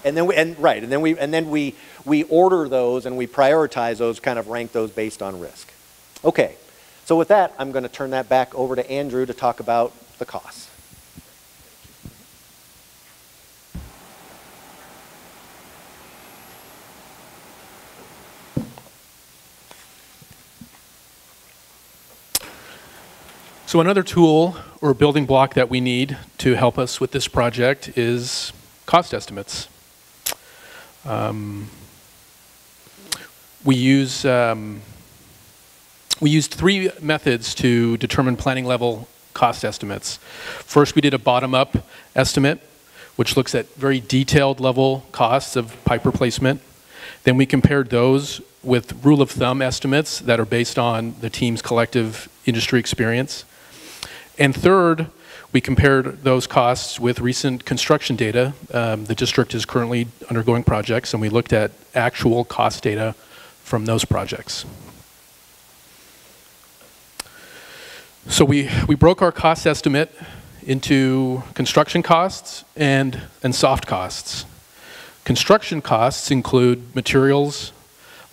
and then we order those and we prioritize those, kind of rank those based on risk. Okay, so with that, I'm going to turn that back over to Andrew to talk about the costs. So another tool or building block that we need to help us with this project is cost estimates. We used three methods to determine planning level cost estimates. First, we did a bottom-up estimate, which looks at very detailed level costs of pipe replacement. Then we compared those with rule of thumb estimates that are based on the team's collective industry experience. And third, we compared those costs with recent construction data. The district is currently undergoing projects, and we looked at actual cost data from those projects. So we broke our cost estimate into construction costs and soft costs. Construction costs include materials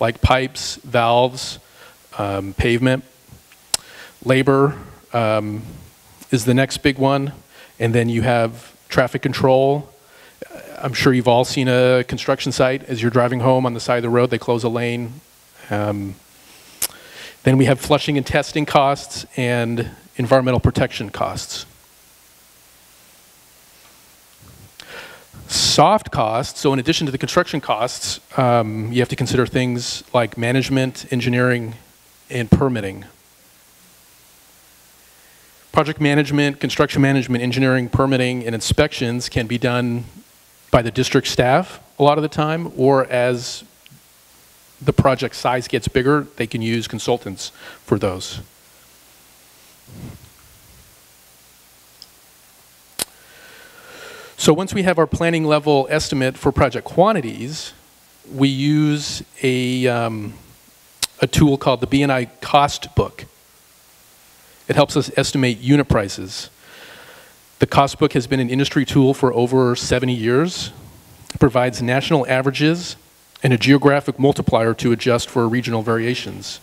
like pipes, valves, pavement. Labor is the next big one. And then you have traffic control. I'm sure you've all seen a construction site. As you're driving home on the side of the road, they close a lane. Then we have flushing and testing costs and environmental protection costs. Soft costs, so in addition to the construction costs, you have to consider things like management, engineering, and permitting. Project management, construction management, engineering, permitting, and inspections can be done by the district staff a lot of the time, or as the project size gets bigger, they can use consultants for those. So once we have our planning level estimate for project quantities, we use a tool called the B&I Cost Book. It helps us estimate unit prices. The Cost Book has been an industry tool for over 70 years. It provides national averages and a geographic multiplier to adjust for regional variations.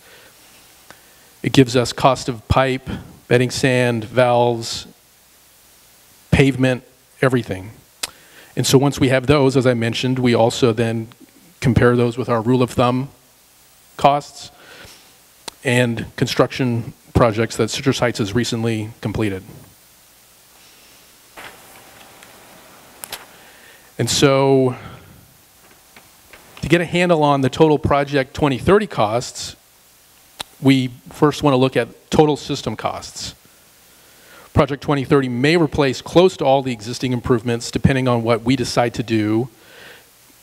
It gives us cost of pipe, bedding sand, valves, pavement, everything. And so once we have those, as I mentioned, we also then compare those with our rule of thumb costs and construction projects that Citrus Heights has recently completed. And so to get a handle on the total project 2030 costs, we first want to look at total system costs. Project 2030 may replace close to all the existing improvements depending on what we decide to do,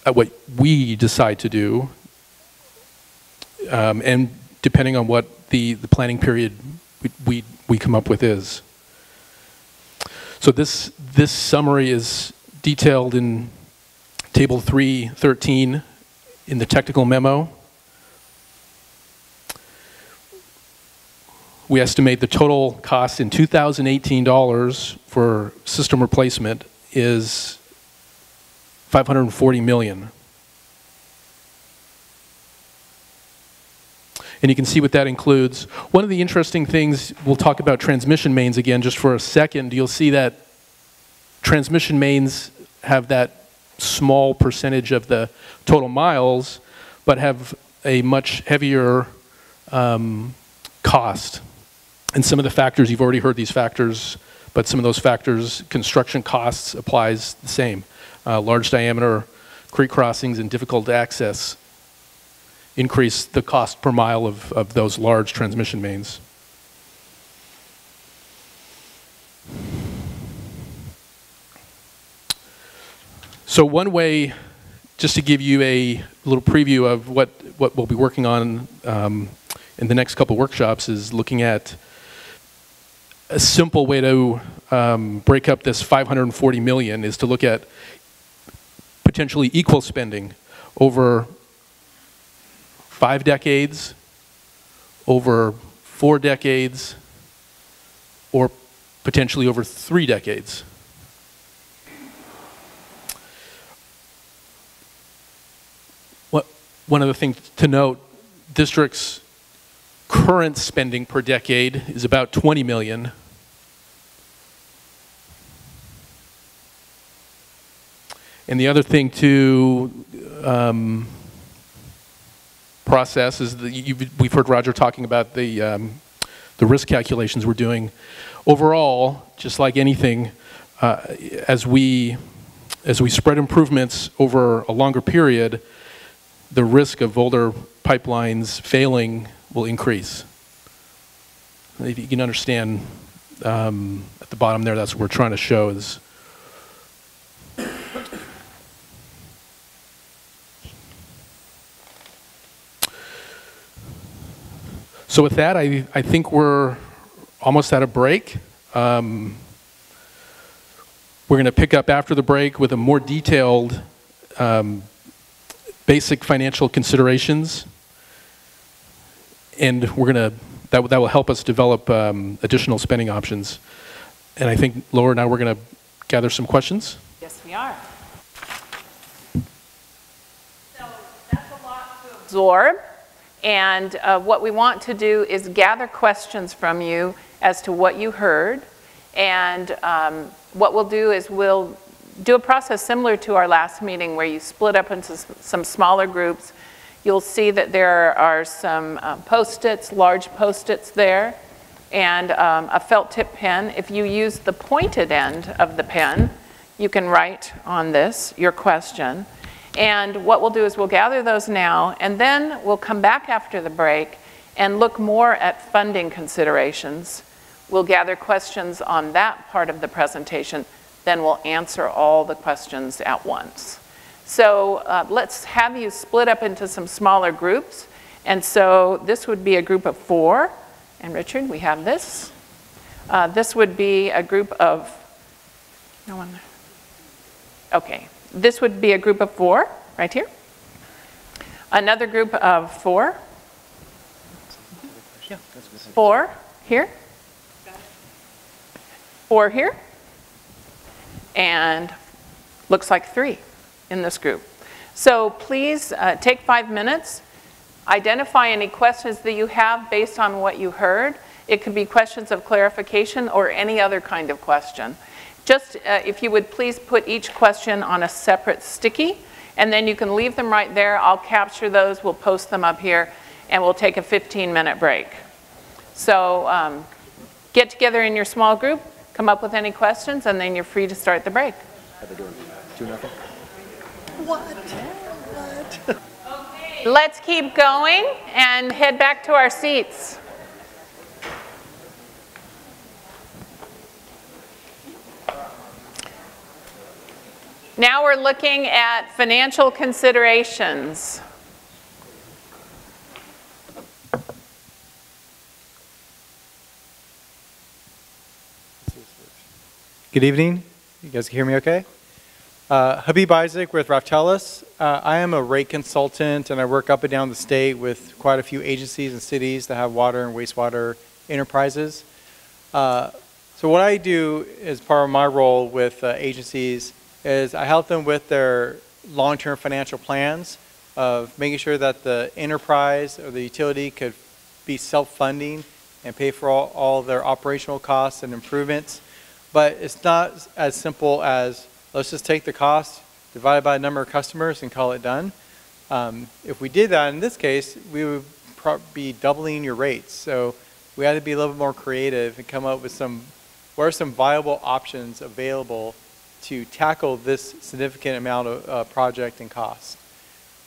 and depending on what the planning period we come up with is. So this summary is detailed in Table 313 in the technical memo. We estimate the total cost in 2018 dollars for system replacement is $540 million. And you can see what that includes. One of the interesting things, we'll talk about transmission mains again just for a second. You'll see that transmission mains have that small percentage of the total miles, but have a much heavier cost. And some of the factors, you've already heard these factors, but some of those factors, construction costs applies the same. Large diameter creek crossings and difficult to access increase the cost per mile of those large transmission mains. So one way, just to give you a little preview of what we'll be working on in the next couple workshops, is looking at a simple way to break up this 540 million is to look at potentially equal spending over 5 decades, over 4 decades, or potentially over 3 decades. One other thing to note, districts' current spending per decade is about 20 million. And the other thing to process is that we've heard Roger talking about the risk calculations we're doing. Overall, just like anything, as we spread improvements over a longer period, the risk of older pipelines failing will increase. If you can understand at the bottom there, that's what we're trying to show is. So with that, I think we're almost at a break. We're going to pick up after the break with a more detailed basic financial considerations, and that will help us develop additional spending options. And I think Laura and I, we're going to gather some questions. Yes, we are. So that's a lot to absorb, and what we want to do is gather questions from you as to what you heard, and what we'll do is we'll do a process similar to our last meeting where you split up into some smaller groups. You'll see that there are some Post-its, large Post-its there, and a felt tip pen. If you use the pointed end of the pen, you can write on this your question. And what we'll do is we'll gather those now, and then we'll come back after the break and look more at funding considerations. We'll gather questions on that part of the presentation. Then we'll answer all the questions at once. So let's have you split up into some smaller groups. And so this would be a group of 4. And Richard, we have this. This would be a group of, no one, okay. This would be a group of 4, right here. Another group of 4. 4 here. 4 here. And looks like 3 in this group. So please take 5 minutes, identify any questions that you have based on what you heard. It could be questions of clarification or any other kind of question. Just if you would please put each question on a separate sticky, and then you can leave them right there. I'll capture those, we'll post them up here, and we'll take a 15-minute break. So get together in your small group, come up with any questions, and then you're free to start the break. Okay, let's keep going and head back to our seats. Now we're looking at financial considerations. Good evening. You guys can hear me okay? Habib Isaac with Raftelis. I am a rate consultant, and I work up and down the state with quite a few agencies and cities that have water and wastewater enterprises. So what I do as part of my role with agencies is I help them with their long-term financial plans of making sure that the enterprise or the utility could be self-funding and pay for all their operational costs and improvements. But it's not as simple as, let's just take the cost, divide it by the number of customers, and call it done. If we did that, in this case, we would be doubling your rates. So we had to be a little bit more creative and come up with what are some viable options available to tackle this significant amount of project and cost.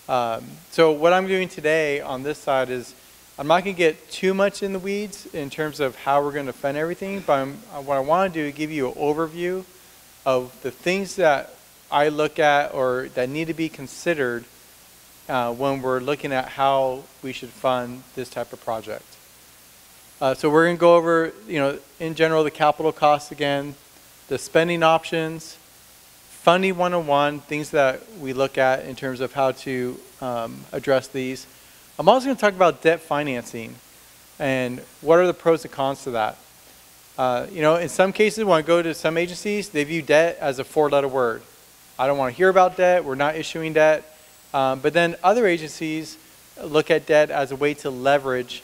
So what I'm doing today on this side is, I'm not going to get too much in the weeds in terms of how we're going to fund everything, but what I want to do is give you an overview of the things that I look at or that need to be considered when we're looking at how we should fund this type of project. So we're going to go over, in general, the capital costs again, the spending options, funding 101, things that we look at in terms of how to address these. I'm also going to talk about debt financing and what are the pros and cons to that. In some cases, when I go to some agencies, they view debt as a 4-letter word. I don't want to hear about debt. We're not issuing debt. But then other agencies look at debt as a way to leverage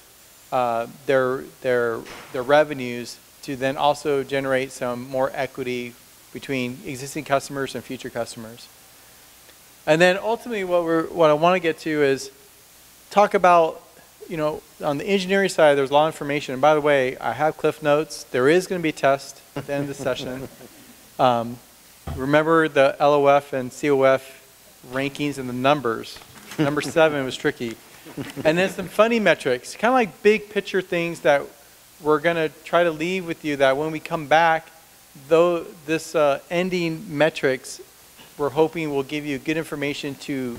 their revenues to then also generate some more equity between existing customers and future customers. And then ultimately what I want to get to is talk about, on the engineering side, there's a lot of information. And by the way, I have Cliff Notes. There is going to be a test at the end of the session. Remember the LOF and COF rankings and the numbers. Number 7 was tricky. And then some funny metrics, kind of like big picture things that we're going to try to leave with you that when we come back, though this ending metrics, we're hoping will give you good information to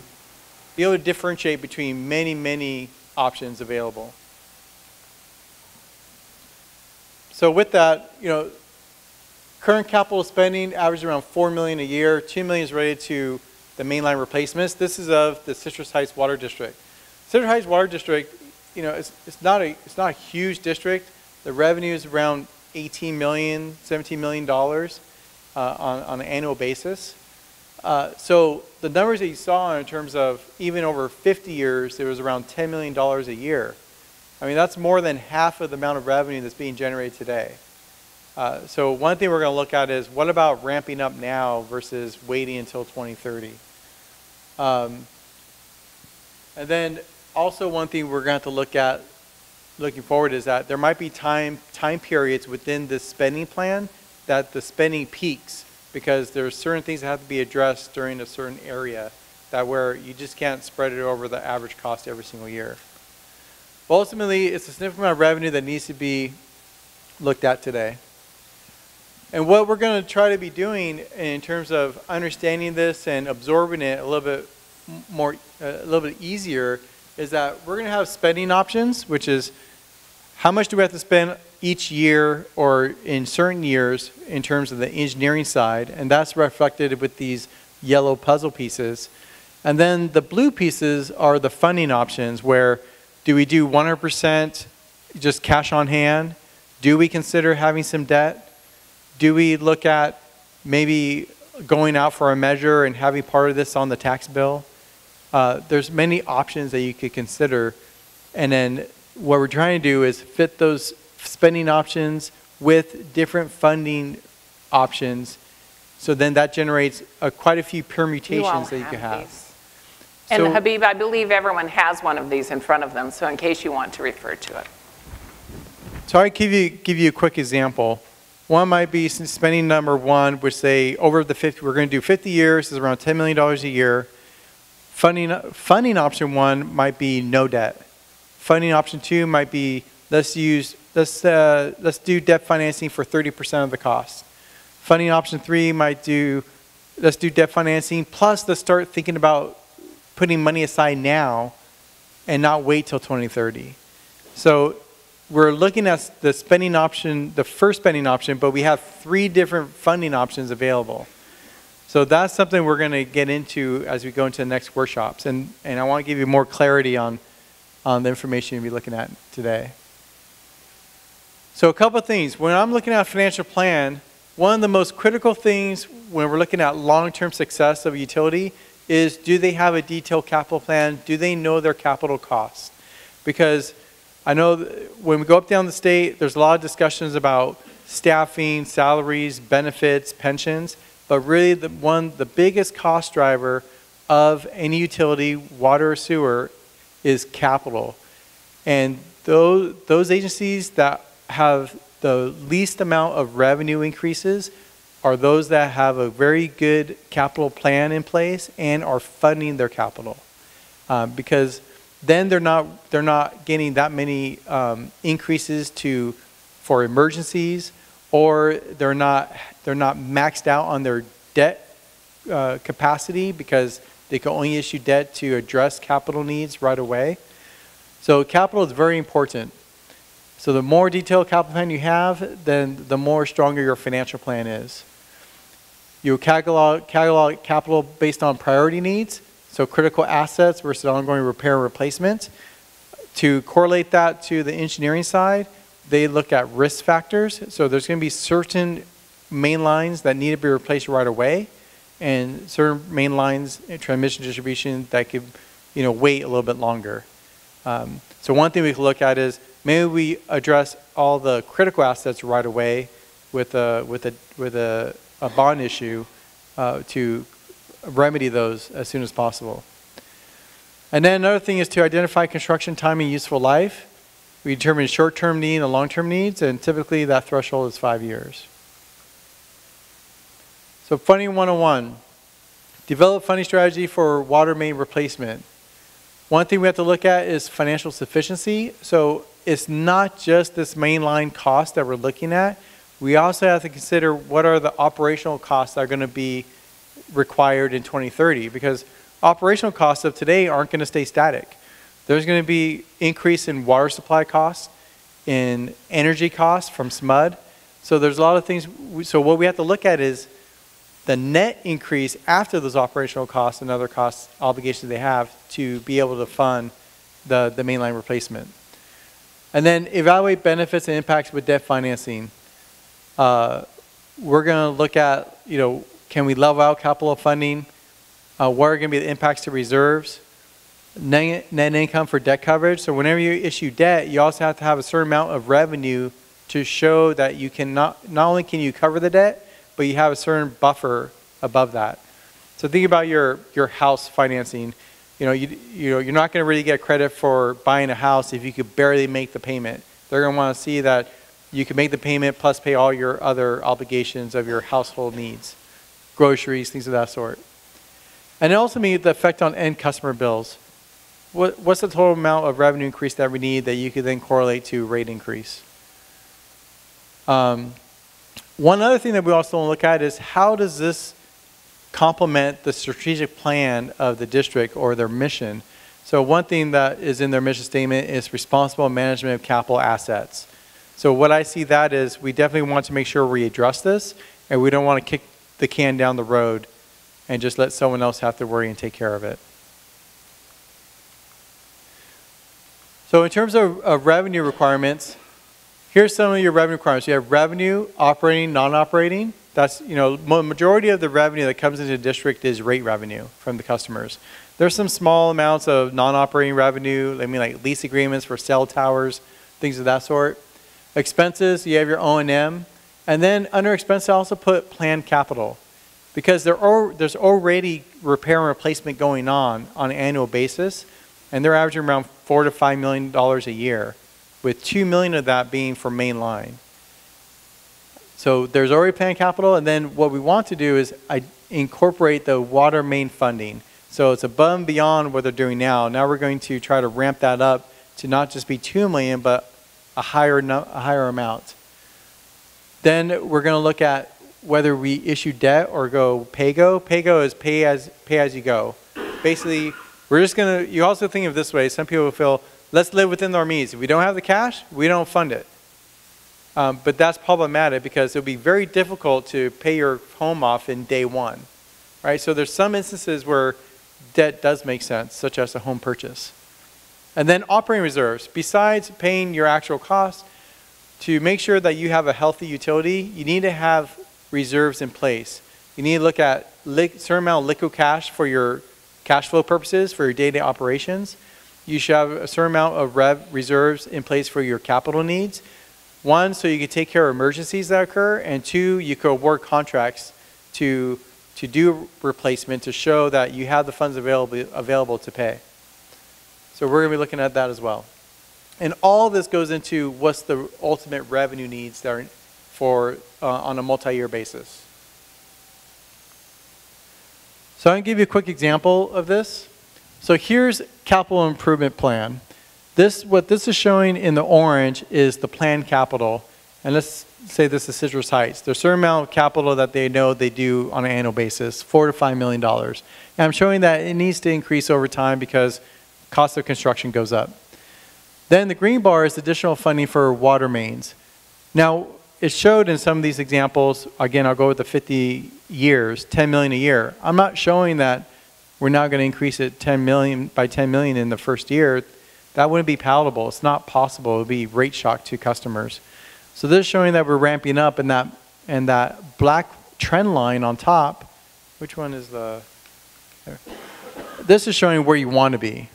be able to differentiate between many, many options available. So with that, current capital spending averages around $4 million a year. $2 million is related to the mainline replacements. This is of the Citrus Heights Water District. Citrus Heights Water District, it's not a huge district. The revenue is around $18 million, $17 million on an annual basis. So the numbers that you saw in terms of even over 50 years, it was around $10 million a year. I mean, that's more than half of the amount of revenue that's being generated today. So one thing we're going to look at is what about ramping up now versus waiting until 2030? And then also one thing we're going to have to look at looking forward is that there might be time periods within this spending plan that the spending peaks because there's certain things that have to be addressed during a certain area that where you just can't spread it over the average cost every single year. But ultimately, it's a significant amount of revenue that needs to be looked at today. And what we're going to try to be doing in terms of understanding this and absorbing it a little bit more, a little bit easier, is that we're going to have spending options, which is how much do we have to spend each year or in certain years in terms of the engineering side, and that's reflected with these yellow puzzle pieces. And then the blue pieces are the funding options, where do we do 100% just cash on hand? Do we consider having some debt? Do we look at maybe going out for a measure and having part of this on the tax bill? There's many options that you could consider. And then what we're trying to do is fit those spending options with different funding options. So then that generates quite a few permutations that you can have. These. And so, Habib, I believe everyone has one of these in front of them, so in case you want to refer to it. So I give you a quick example. One might be spending number 1, which say over the 50, we're going to do 50 years, is around $10 million a year. Funding option 1 might be no debt. Funding option 2 might be let's do debt financing for 30% of the cost. Funding option 3 might do let's do debt financing plus let's start thinking about putting money aside now and not wait till 2030. So we're looking at the spending option, the first spending option, but we have 3 different funding options available. So that's something we're going to get into as we go into the next workshops. And I want to give you more clarity on the information you'll be looking at today. So a couple of things. When I'm looking at a financial plan, one of the most critical things when we're looking at long-term success of a utility is, do they have a detailed capital plan? Do they know their capital costs? Because I know when we go up down the state, there's a lot of discussions about staffing, salaries, benefits, pensions, but really the biggest cost driver of any utility, water or sewer, is capital. And those agencies that have the least amount of revenue increases are those that have a very good capital plan in place and are funding their capital. Because then they're not getting that many increases for emergencies, or they're not maxed out on their debt capacity because they can only issue debt to address capital needs right away. So capital is very important. So the more detailed capital plan you have, then the more stronger your financial plan is. You catalog capital based on priority needs, so critical assets versus ongoing repair and replacement. To correlate that to the engineering side, they look at risk factors. So there's going to be certain main lines that need to be replaced right away, and certain main lines, transmission distribution, that could, wait a little bit longer. So one thing we can look at is maybe we address all the critical assets right away with a bond issue to remedy those as soon as possible. And then another thing is to identify construction time and useful life. We determine short-term need and long-term needs, and typically that threshold is 5 years. So funding 101, develop funding strategy for water main replacement. One thing we have to look at is financial sufficiency. So it's not just this mainline cost that we're looking at. We also have to consider what are the operational costs that are going to be required in 2030, because operational costs of today aren't going to stay static. There's going to be increase in water supply costs, in energy costs from SMUD. So there's a lot of things. So what we have to look at is the net increase after those operational costs and other costs, obligations they have to be able to fund the mainline replacement. And then evaluate benefits and impacts with debt financing. We're going to look at, can we level out capital funding? What are going to be the impacts to reserves? Net income for debt coverage. So whenever you issue debt, you also have to have a certain amount of revenue to show that you can not only can you cover the debt, but you have a certain buffer above that. So think about your house financing. You're not going to really get credit for buying a house if you could barely make the payment. They're going to want to see that you can make the payment plus pay all your other obligations of your household needs, groceries, things of that sort. And it also means the effect on end customer bills. What's the total amount of revenue increase that we need that you could then correlate to rate increase? One other thing that we also want to look at is how does this complement the strategic plan of the district or their mission? So one thing that is in their mission statement is responsible management of capital assets. So what I see that is we definitely want to make sure we address this, and we don't want to kick the can down the road and just let someone else have to worry and take care of it. So in terms of revenue requirements, here's some of your revenue requirements. You have revenue, operating, non-operating. That's, majority of the revenue that comes into the district is rate revenue from the customers. There's some small amounts of non-operating revenue, like lease agreements for cell towers, things of that sort. Expenses, you have your O&M. And then under expenses, I also put planned capital, because there's already repair and replacement going on an annual basis, and they're averaging around $4 to $5 million a year, with $2 million of that being for main line. So there's already planned capital, and then what we want to do is incorporate the water main funding. So it's above and beyond what they're doing now. Now we're going to try to ramp that up to not just be $2 million, but a higher amount. Then we're going to look at whether we issue debt or go PAYGO. PAYGO is pay as you go. Basically, we're just going to, you also think of it this way, some people feel, let's live within our means. If we don't have the cash, we don't fund it. But that's problematic because it'll be very difficult to pay your home off in day one, right? So there's some instances where debt does make sense, such as a home purchase. And then operating reserves. Besides paying your actual costs, to make sure that you have a healthy utility, you need to have reserves in place. You need to look at certain amount of liquid cash for your cash flow purposes, for your day-to-day operations. you should have a certain amount of reserves in place for your capital needs. One, so you can take care of emergencies that occur, and two, you could award contracts to do replacement to show that you have the funds available to pay. So we're going to be looking at that as well. And all this goes into what's the ultimate revenue needs that are for on a multi-year basis. So I'm going to give you a quick example of this. So here's capital improvement plan. What this is showing in the orange is the planned capital. And let's say this is Citrus Heights. There's a certain amount of capital that they know they do on an annual basis, $4 to $5 million. And I'm showing that it needs to increase over time because cost of construction goes up. Then the green bar is additional funding for water mains. Now, it showed in some of these examples, again, I'll go with the 50 years, 10 million a year. I'm not showing that we're now going to increase it 10 million by 10 million in the first year. That wouldn't be palatable. It's not possible. It would be rate shock to customers. So this is showing that we're ramping up, and that black trend line on top, which one is the, there. This is showing where you want to be.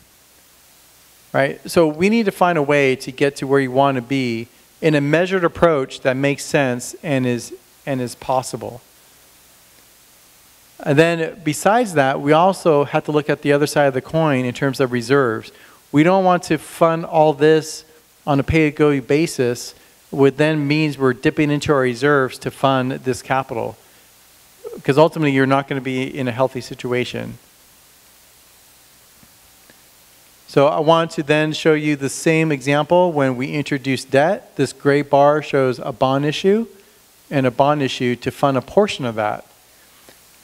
Right? So we need to find a way to get to where you want to be in a measured approach that makes sense and is possible. And then besides that, we also have to look at the other side of the coin in terms of reserves. We don't want to fund all this on a pay-as-go basis, which then means we're dipping into our reserves to fund this capital. Because ultimately, you're not going to be in a healthy situation. So I want to then show you the same example when we introduce debt. This gray bar shows a bond issue and a bond issue to fund a portion of that.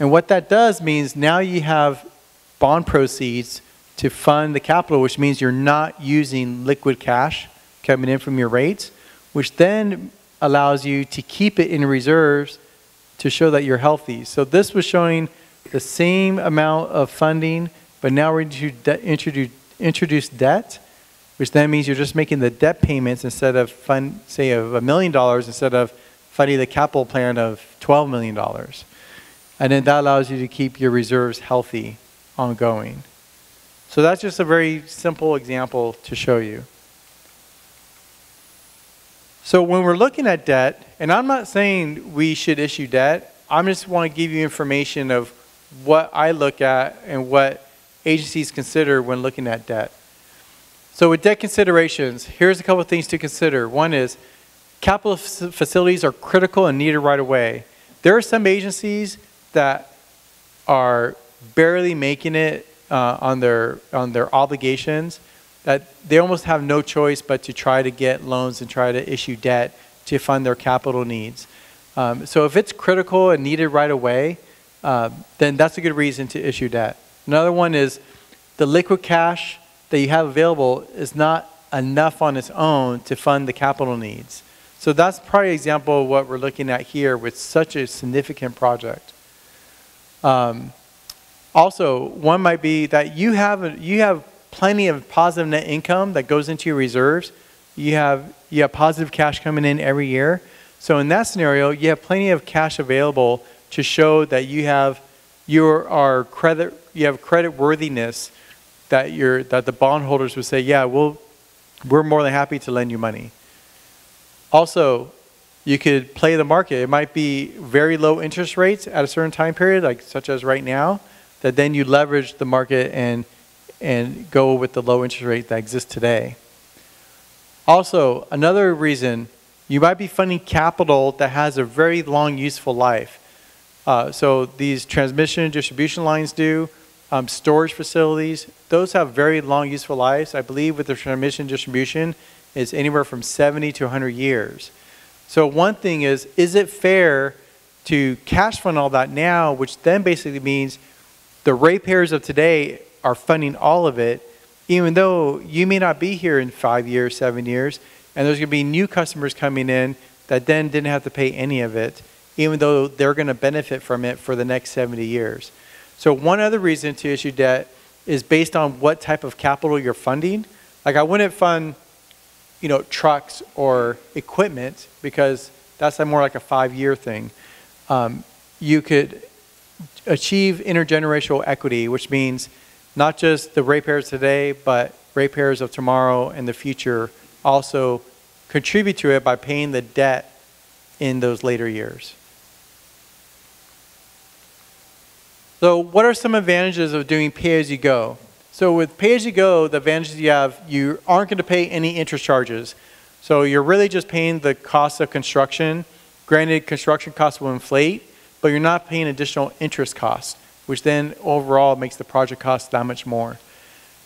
And what that does means now you have bond proceeds to fund the capital, which means you're not using liquid cash coming in from your rates, which then allows you to keep it in reserves to show that you're healthy. So this was showing the same amount of funding, but now we're going to introduce debt, which then means you're just making the debt payments instead of say of $1 million instead of funding the capital plan of $12 million. And then that allows you to keep your reserves healthy ongoing. So that's just a very simple example to show you. So when we're looking at debt, and I'm not saying we should issue debt, I just want to give you information of what I look at and what agencies consider when looking at debt. So with debt considerations, here's a couple of things to consider. One is capital facilities are critical and needed right away. There are some agencies that are barely making it on their obligations, that they almost have no choice but to try to get loans and try to issue debt to fund their capital needs. So if it's critical and needed right away, then that's a good reason to issue debt. Another one is the liquid cash that you have available is not enough on its own to fund the capital needs. So that's probably an example of what we're looking at here with such a significant project. Also, one might be that you have plenty of positive net income that goes into your reserves. You have positive cash coming in every year. So in that scenario, you have plenty of cash available to show that you have credit worthiness, that the bondholders would say, yeah, we're more than happy to lend you money. Also, you could play the market. It might be very low interest rates at a certain time period, like such as right now, that then you leverage the market and go with the low interest rate that exists today. Also, another reason, you might be funding capital that has a very long useful life. So these transmission and distribution lines do, storage facilities, those have very long useful lives. I believe with the transmission distribution, it's anywhere from 70 to 100 years. So one thing is it fair to cash fund all that now, which then basically means the ratepayers of today are funding all of it, even though you may not be here in 5 years, 7 years, and there's going to be new customers coming in that then didn't have to pay any of it, even though they're going to benefit from it for the next 70 years. So one other reason to issue debt is based on what type of capital you're funding. Like I wouldn't fund, trucks or equipment because that's more like a 5-year thing. You could achieve intergenerational equity, which means not just the ratepayers today, but ratepayers of tomorrow and the future also contribute to it by paying the debt in those later years. So what are some advantages of doing pay-as-you-go? So with pay-as-you-go, the advantages you have, you aren't going to pay any interest charges. So you're really just paying the cost of construction. Granted, construction costs will inflate, but you're not paying additional interest costs, which then overall makes the project cost that much more.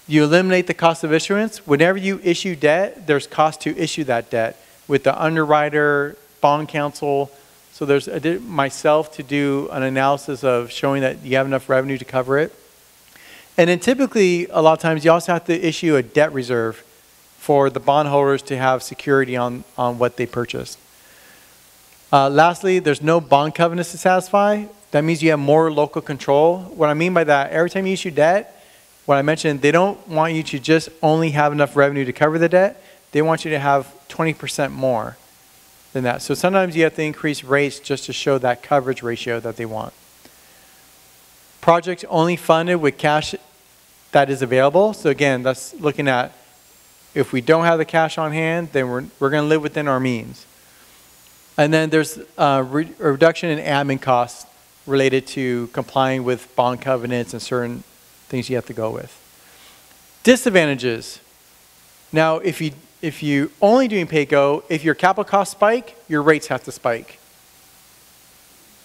You eliminate the cost of issuance. Whenever you issue debt, there's cost to issue that debt with the underwriter, bond counsel. So there's myself to do an analysis of showing that you have enough revenue to cover it. And then typically, a lot of times, you also have to issue a debt reserve for the bondholders to have security on what they purchased. Lastly, there's no bond covenants to satisfy. That means you have more local control. What I mean by that, every time you issue debt, what I mentioned, they don't want you to just only have enough revenue to cover the debt. They want you to have 20% more than that. So sometimes you have to increase rates just to show that coverage ratio that they want. Projects only funded with cash that is available. So again, that's looking at if we don't have the cash on hand, then we're going to live within our means. And then there's a reduction in admin costs related to complying with bond covenants and certain things you have to go with. Disadvantages. Now, if you only doing pay-go, if your capital costs spike, your rates have to spike.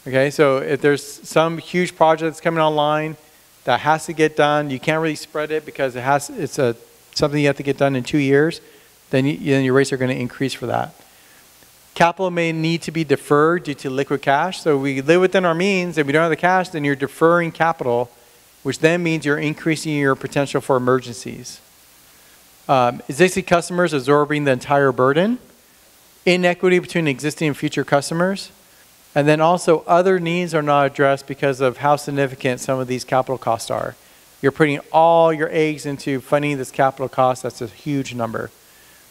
Okay, so if there's some huge project that's coming online that has to get done, you can't really spread it because it's something you have to get done in 2 years, then your rates are going to increase for that. Capital may need to be deferred due to liquid cash. So we live within our means. If we don't have the cash, then you're deferring capital, which then means you're increasing your potential for emergencies. Existing customers absorbing the entire burden. Inequity between existing and future customers. And then also other needs are not addressed because of how significant some of these capital costs are. You're putting all your eggs into funding this capital cost. That's a huge number.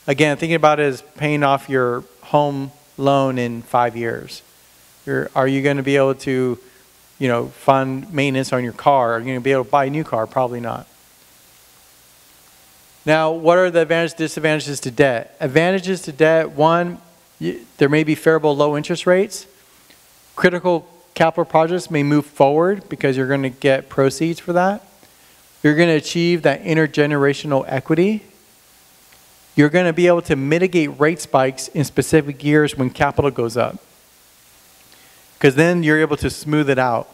Again, thinking about it as paying off your home loan in 5 years. Are you going to be able to, fund maintenance on your car? Are you going to be able to buy a new car? Probably not. Now, what are the advantages, disadvantages to debt? Advantages to debt, one, there may be favorable low interest rates. Critical capital projects may move forward because you're going to get proceeds for that. You're going to achieve that intergenerational equity. You're going to be able to mitigate rate spikes in specific years when capital goes up. Because then you're able to smooth it out.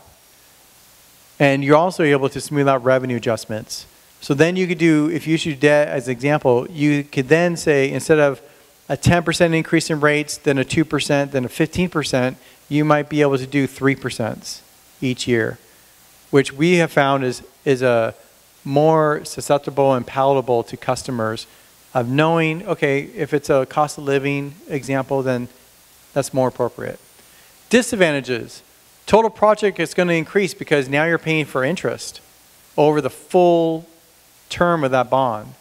And you're also able to smooth out revenue adjustments. So then you could do, if you issue debt as an example, you could then say instead of a 10% increase in rates, then a 2%, then a 15%, you might be able to do 3% each year, which we have found is a more susceptible and palatable to customers of knowing, okay, if it's a cost of living example, then that's more appropriate. Disadvantages. Total project is going to increase because now you're paying for interest over the full term of that bond.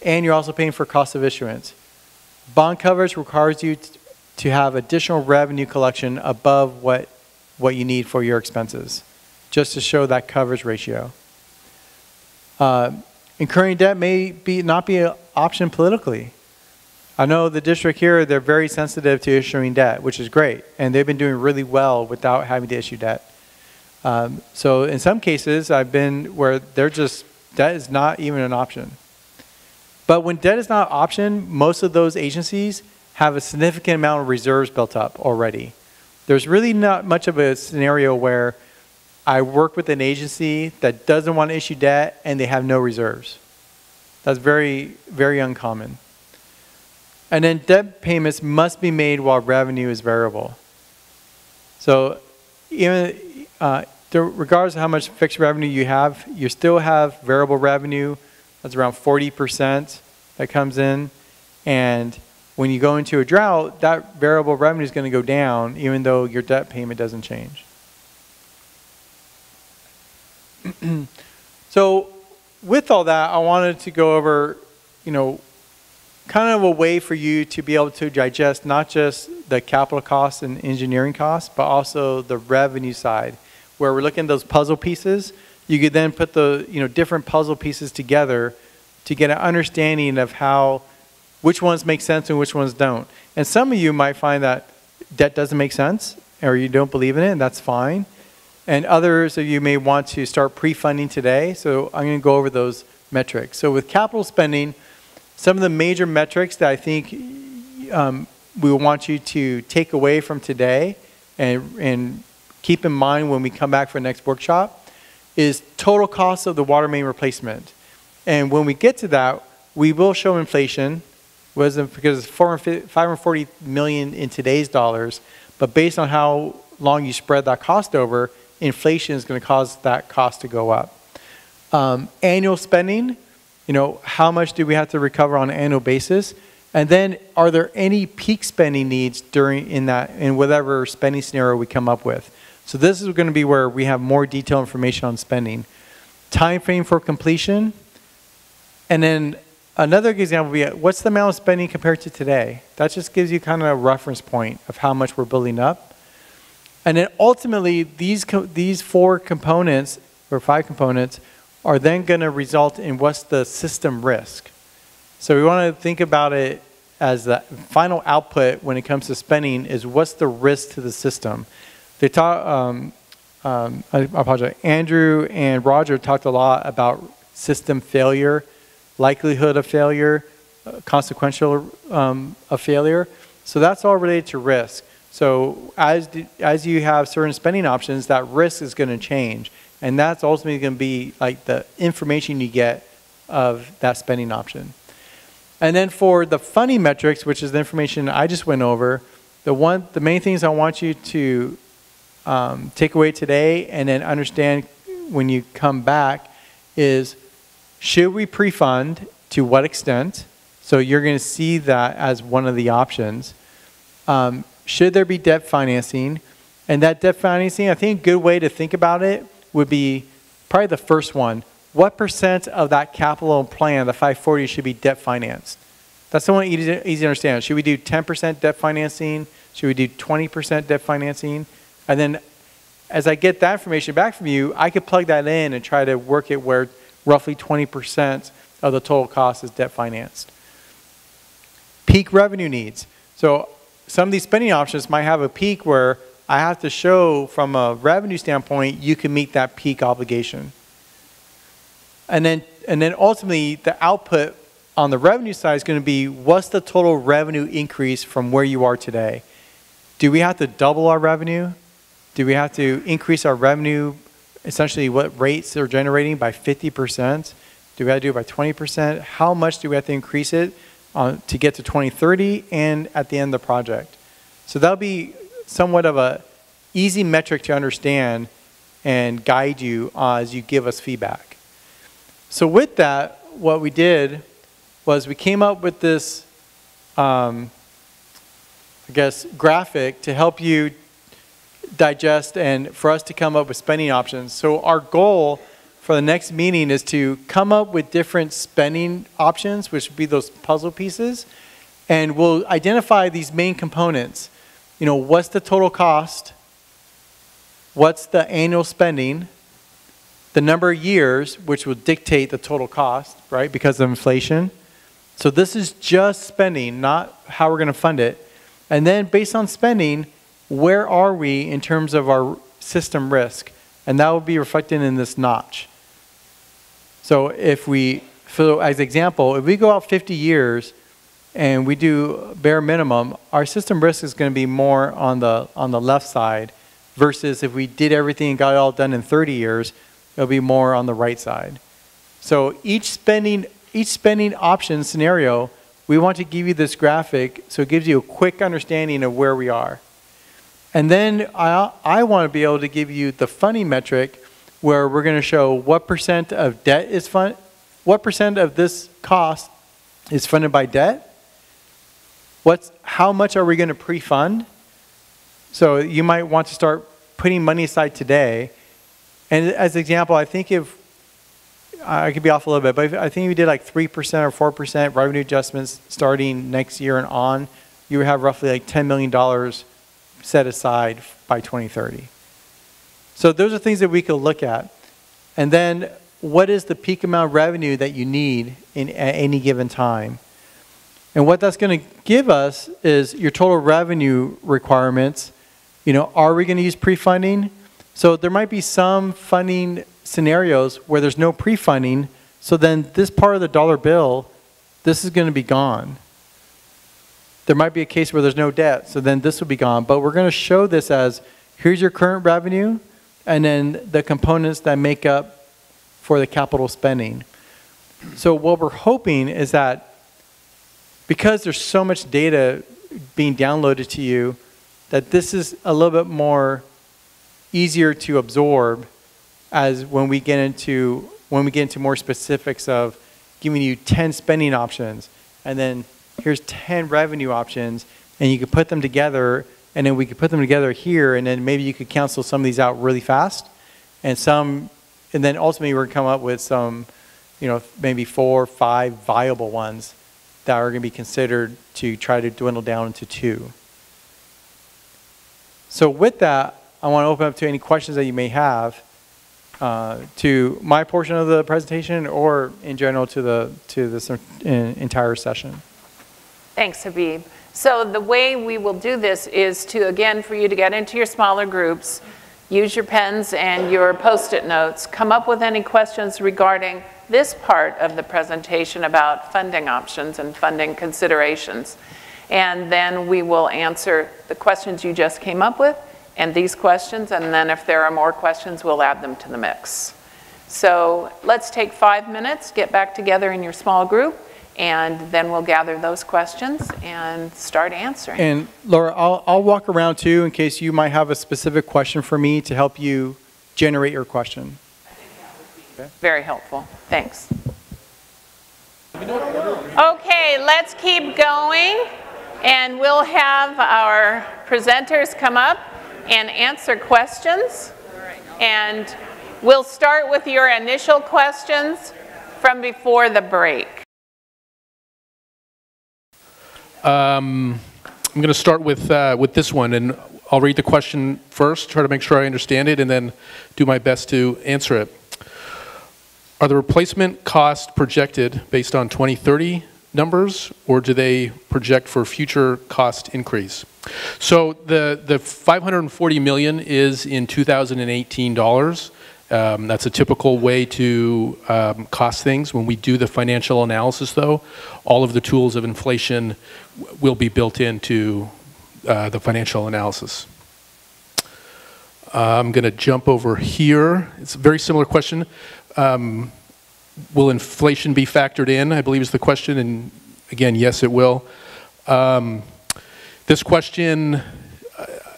And you're also paying for cost of issuance. Bond coverage requires you to have additional revenue collection above what you need for your expenses, just to show that coverage ratio. Incurring debt may not be an option politically. I know the district here, they're very sensitive to issuing debt, which is great. And they've been doing really well without having to issue debt. So in some cases, I've been where debt is not even an option. But when debt is not an option, most of those agencies have a significant amount of reserves built up already. There's really not much of a scenario where I work with an agency that doesn't want to issue debt and they have no reserves. That's very, very uncommon. And then debt payments must be made while revenue is variable. So even regardless of how much fixed revenue you have, you still have variable revenue. That's around 40% that comes in. And when you go into a drought, that variable revenue is going to go down even though your debt payment doesn't change. So with all that, I wanted to go over, kind of a way for you to be able to digest not just the capital costs and engineering costs, but also the revenue side, where we're looking at those puzzle pieces. You could then put the different puzzle pieces together to get an understanding of how, which ones make sense and which ones don't. And some of you might find that debt doesn't make sense or you don't believe in it, and that's fine. And others of you may want to start pre-funding today, so I'm going to go over those metrics. So with capital spending, some of the major metrics that I think we want you to take away from today and keep in mind when we come back for the next workshop is total cost of the water main replacement. And when we get to that, we will show inflation, because it's $540 million in today's dollars, but based on how long you spread that cost over, inflation is going to cause that cost to go up. Annual spending, how much do we have to recover on an annual basis? And then are there any peak spending needs in whatever spending scenario we come up with? So this is going to be where we have more detailed information on spending. Time frame for completion. And then another example would be, what's the amount of spending compared to today? That just gives you kind of a reference point of how much we're building up. And then ultimately, these 4 components, or 5 components, are then going to result in what's the system risk. So we want to think about it as the final output when it comes to spending is what's the risk to the system. They talk, I apologize, Andrew and Roger talked a lot about system failure, likelihood of failure, consequential of failure. So that's all related to risk. So as you have certain spending options, that risk is going to change. And that's ultimately going to be like the information you get of that spending option. And then for the funding metrics, which is the information I just went over, the main things I want you to take away today and then understand when you come back is, should we pre-fund? To what extent? So you're going to see that as one of the options. Should there be debt financing? And that debt financing, I think a good way to think about it would be probably the first one. What % of that capital plan, the 540, should be debt financed? That's the one easy to understand. Should we do 10% debt financing? Should we do 20% debt financing? And then as I get that information back from you, I could plug that in and try to work it where roughly 20% of the total cost is debt financed. Peak revenue needs. So some of these spending options might have a peak where I have to show from a revenue standpoint, you can meet that peak obligation. And then ultimately the output on the revenue side is going to be, what's the total revenue increase from where you are today? Do we have to double our revenue? Do we have to increase our revenue, essentially what rates they're generating by 50%? Do we have to do it by 20%? How much do we have to increase it to get to 2030 and at the end of the project? So that'll be somewhat of a easy metric to understand and guide you as you give us feedback. So with that, what we did was we came up with this, I guess, graphic to help you digest and for us to come up with spending options. So our goal for the next meeting is to come up with different spending options, which would be those puzzle pieces, and we'll identify these main components. What's the total cost? What's the annual spending? The number of years, which will dictate the total cost, right, because of inflation. So this is just spending, not how we're going to fund it. And then based on spending, where are we in terms of our system risk? And that will be reflected in this notch. So as example, if we go out 50 years and we do bare minimum, our system risk is going to be more on the left side versus if we did everything and got it all done in 30 years, it'll be more on the right side. So each spending option scenario, we want to give you this graphic so it gives you a quick understanding of where we are. And then I want to be able to give you the funding metric where we're going to show what % of debt is funded, what % of this cost is funded by debt, how much are we going to pre-fund? So you might want to start putting money aside today. And as an example, I think if, I could be off a little bit, but I think if you did like 3% or 4% revenue adjustments starting next year and on, you would have roughly like $10 million set aside by 2030. So those are things that we could look at. And then what is the peak amount of revenue that you need at any given time. And what that's going to give us is your total revenue requirements. Are we going to use pre-funding? So there might be some funding scenarios where there's no pre-funding, so then this part of the dollar bill, this is going to be gone. There might be a case where there's no debt, so then this will be gone. But we're going to show this as, here's your current revenue, and then the components that make up for the capital spending. So what we're hoping is that because there's so much data being downloaded to you, that this is a little bit more easier to absorb as when we get into more specifics of giving you 10 spending options, and then here's 10 revenue options, and you could put them together, and then we could put them together here, and then maybe you could cancel some of these out really fast, and then ultimately we're going to come up with some, maybe 4 or 5 viable ones that are going to be considered to try to dwindle down into 2. So with that, I want to open up to any questions that you may have to my portion of the presentation, or in general to this entire session. Thanks, Habib. So the way we will do this is to, again, for you to get into your smaller groups, use your pens and your Post-it notes, come up with any questions regarding this part of the presentation about funding options and funding considerations. And then we will answer the questions you just came up with and these questions, and then if there are more questions, we'll add them to the mix. So let's take 5 minutes, get back together in your small group, and then we'll gather those questions and start answering. And Laura, I'll walk around too in case you might have a specific question for me to help you generate your question. Very helpful. Thanks. Okay, let's keep going, and we'll have our presenters come up and answer questions. And we'll start with your initial questions from before the break. I'm going to start with this one, and I'll read the question first, try to make sure I understand it, and then do my best to answer it. Are the replacement costs projected based on 2030 numbers, or do they project for future cost increase? So the 540 million is in 2018 dollars. That's a typical way to cost things. When we do the financial analysis, though, all of the tools of inflation will be built into the financial analysis. I'm going to jump over here. It's a very similar question. Will inflation be factored in, I believe is the question, and again, yes, it will. This question,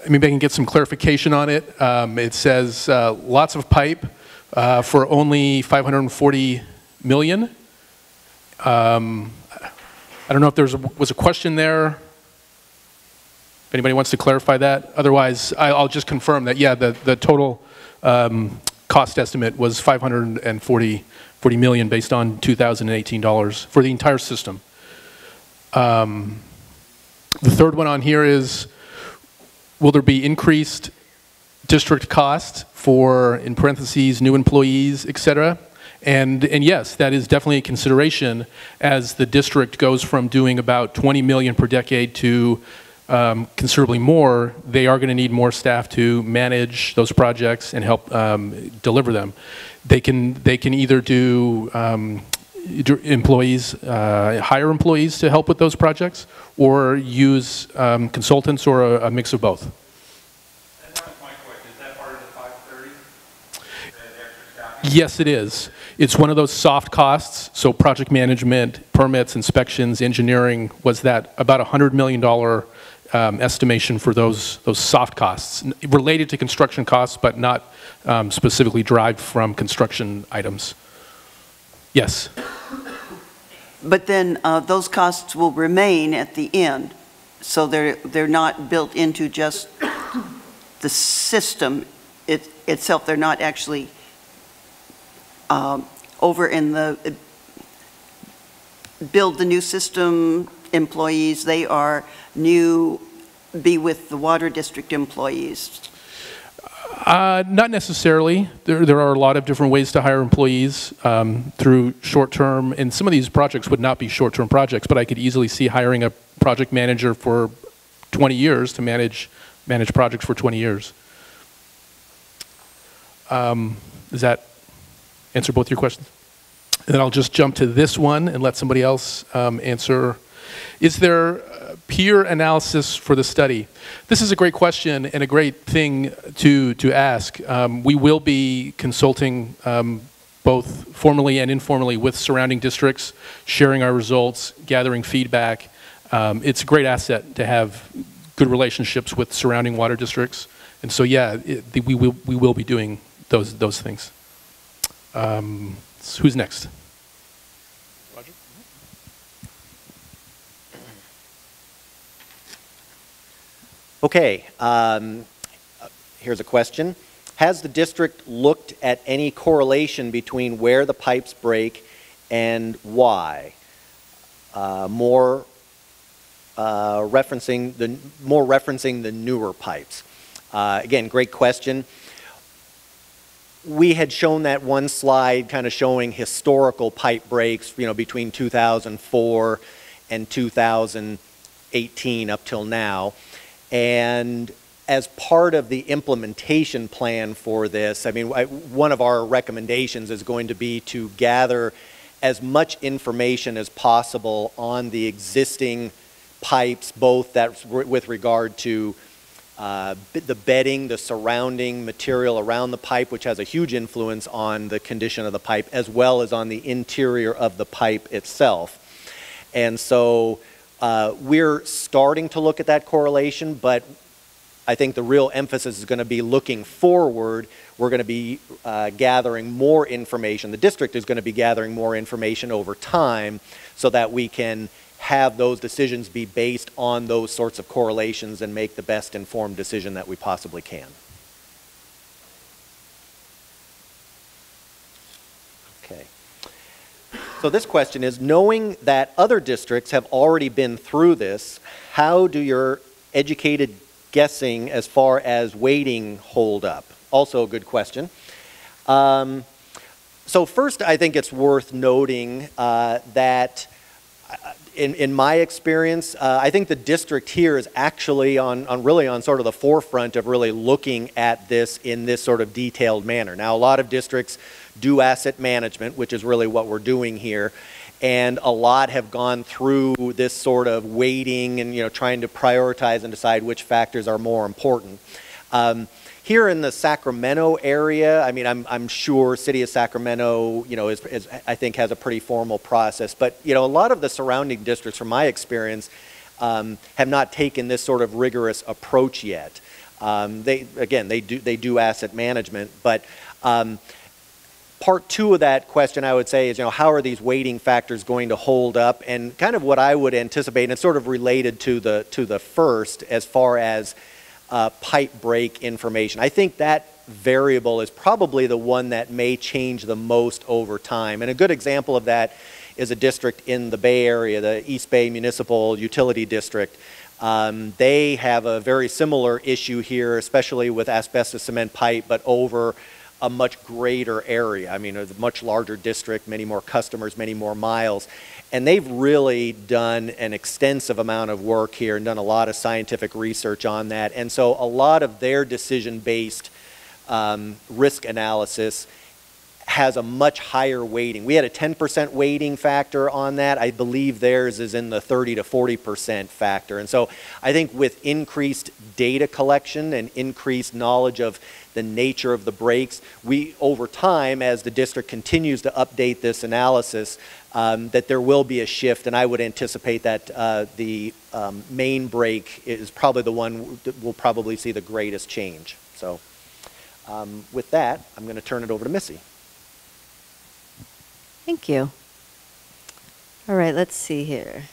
maybe I can get some clarification on it. It says lots of pipe for only 540 million. I don't know if there was a question there. If anybody wants to clarify that. Otherwise, I'll just confirm that, yeah, the total cost estimate was 540 million based on 2018 dollars for the entire system. The third one on here is, will there be increased district costs for, in parentheses, new employees, et cetera? And yes, that is definitely a consideration as the district goes from doing about 20 million per decade to considerably more. They are going to need more staff to manage those projects and help deliver them. They can either do employees, hire employees to help with those projects, or use consultants, or a mix of both. That's my question. Is that part of the 530? Yes, it is. It's one of those soft costs. So project management, permits, inspections, engineering was that about $100 million estimation for those soft costs related to construction costs, but not specifically derived from construction items. Yes. But then those costs will remain at the end, so they're not built into just the system itself. They're not actually over in the build the new system employees. They are new, be with the water district employees. Not necessarily. There are a lot of different ways to hire employees through short-term, and some of these projects would not be short-term projects, but I could easily see hiring a project manager for 20 years to manage projects for 20 years. Does that answer both your questions? And then I'll just jump to this one and let somebody else answer. Is there peer analysis for the study? This is a great question and a great thing to ask. We will be consulting both formally and informally with surrounding districts, sharing our results, gathering feedback. It's a great asset to have good relationships with surrounding water districts. And so, yeah, we will be doing those things. So who's next? Roger? Okay, here's a question. Has the district looked at any correlation between where the pipes break and why? More referencing the newer pipes. Again, great question. We had shown that one slide kind of showing historical pipe breaks, between 2004 and 2018 up till now. And as part of the implementation plan for this, one of our recommendations is going to be to gather as much information as possible on the existing pipes, both that with regard to the bedding, the surrounding material around the pipe, which has a huge influence on the condition of the pipe, as well as on the interior of the pipe itself. And so we're starting to look at that correlation, but I think the real emphasis is going to be looking forward. We're going to be gathering more information. The district is going to be gathering more information over time so that we can have those decisions be based on those sorts of correlations and make the best informed decision that we possibly can. Okay. So this question is, knowing that other districts have already been through this, how do your educated guessing as far as weighting hold up? Also a good question. So first, I think it's worth noting that in my experience, I think the district here is actually on sort of the forefront of really looking at this in this sort of detailed manner. Now, a lot of districts do asset management, which is really what we're doing here, and a lot have gone through this sort of weighting and trying to prioritize and decide which factors are more important. Here in the Sacramento area, I'm sure City of Sacramento, I think has a pretty formal process. But, a lot of the surrounding districts, from my experience, have not taken this sort of rigorous approach yet. They do asset management. But part two of that question, I would say, is, how are these weighting factors going to hold up? And kind of what I would anticipate, and it's sort of related to the first, as far as pipe break information. I think that variable is probably the one that may change the most over time. And a good example of that is a district in the Bay Area, the East Bay Municipal Utility District. They have a very similar issue here, especially with asbestos cement pipe, but over a much greater area. A much larger district, many more customers, many more miles. And they've really done an extensive amount of work here and done a lot of scientific research on that. And so a lot of their decision-based risk analysis has a much higher weighting. We had a 10% weighting factor on that. I believe theirs is in the 30 to 40% factor. And so I think with increased data collection and increased knowledge of the nature of the breaks, over time, as the district continues to update this analysis, that there will be a shift, and I would anticipate that the main break is probably the one that will probably see the greatest change. So with that, I'm going to turn it over to Missy. Thank you. All right, let's see here.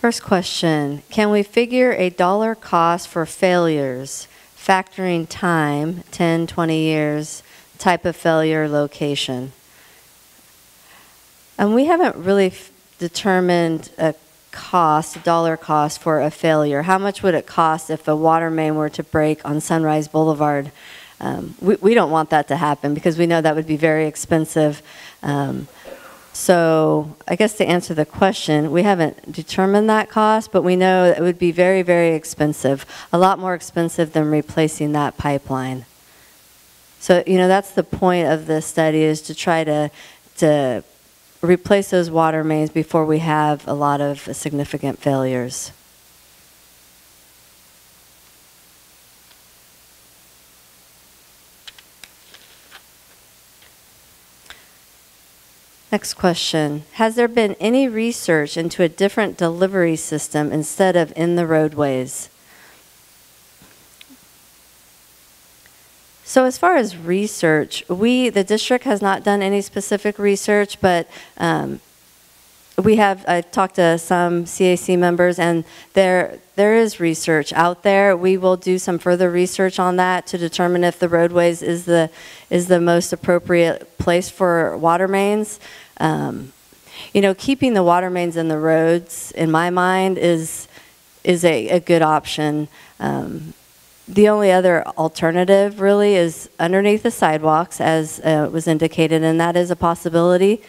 First question, can we figure a dollar cost for failures, factoring time, 10, 20 years, type of failure, location? And we haven't really determined a cost, dollar cost for a failure? How much would it cost if a water main were to break on Sunrise Boulevard? We don't want that to happen because we know that would be very expensive. So I guess to answer the question, we haven't determined that cost, but we know it would be very, very expensive, a lot more expensive than replacing that pipeline. So, that's the point of this study, is to try to replace those water mains before we have a lot of significant failures. Next question. Has there been any research into a different delivery system instead of in the roadways? So as far as research, the district has not done any specific research, but I've talked to some CAC members, and there is research out there. We will do some further research on that to determine if the roadways is the most appropriate place for water mains. Keeping the water mains in the roads, in my mind, is a good option. The only other alternative really is underneath the sidewalks, as was indicated, and that is a possibility.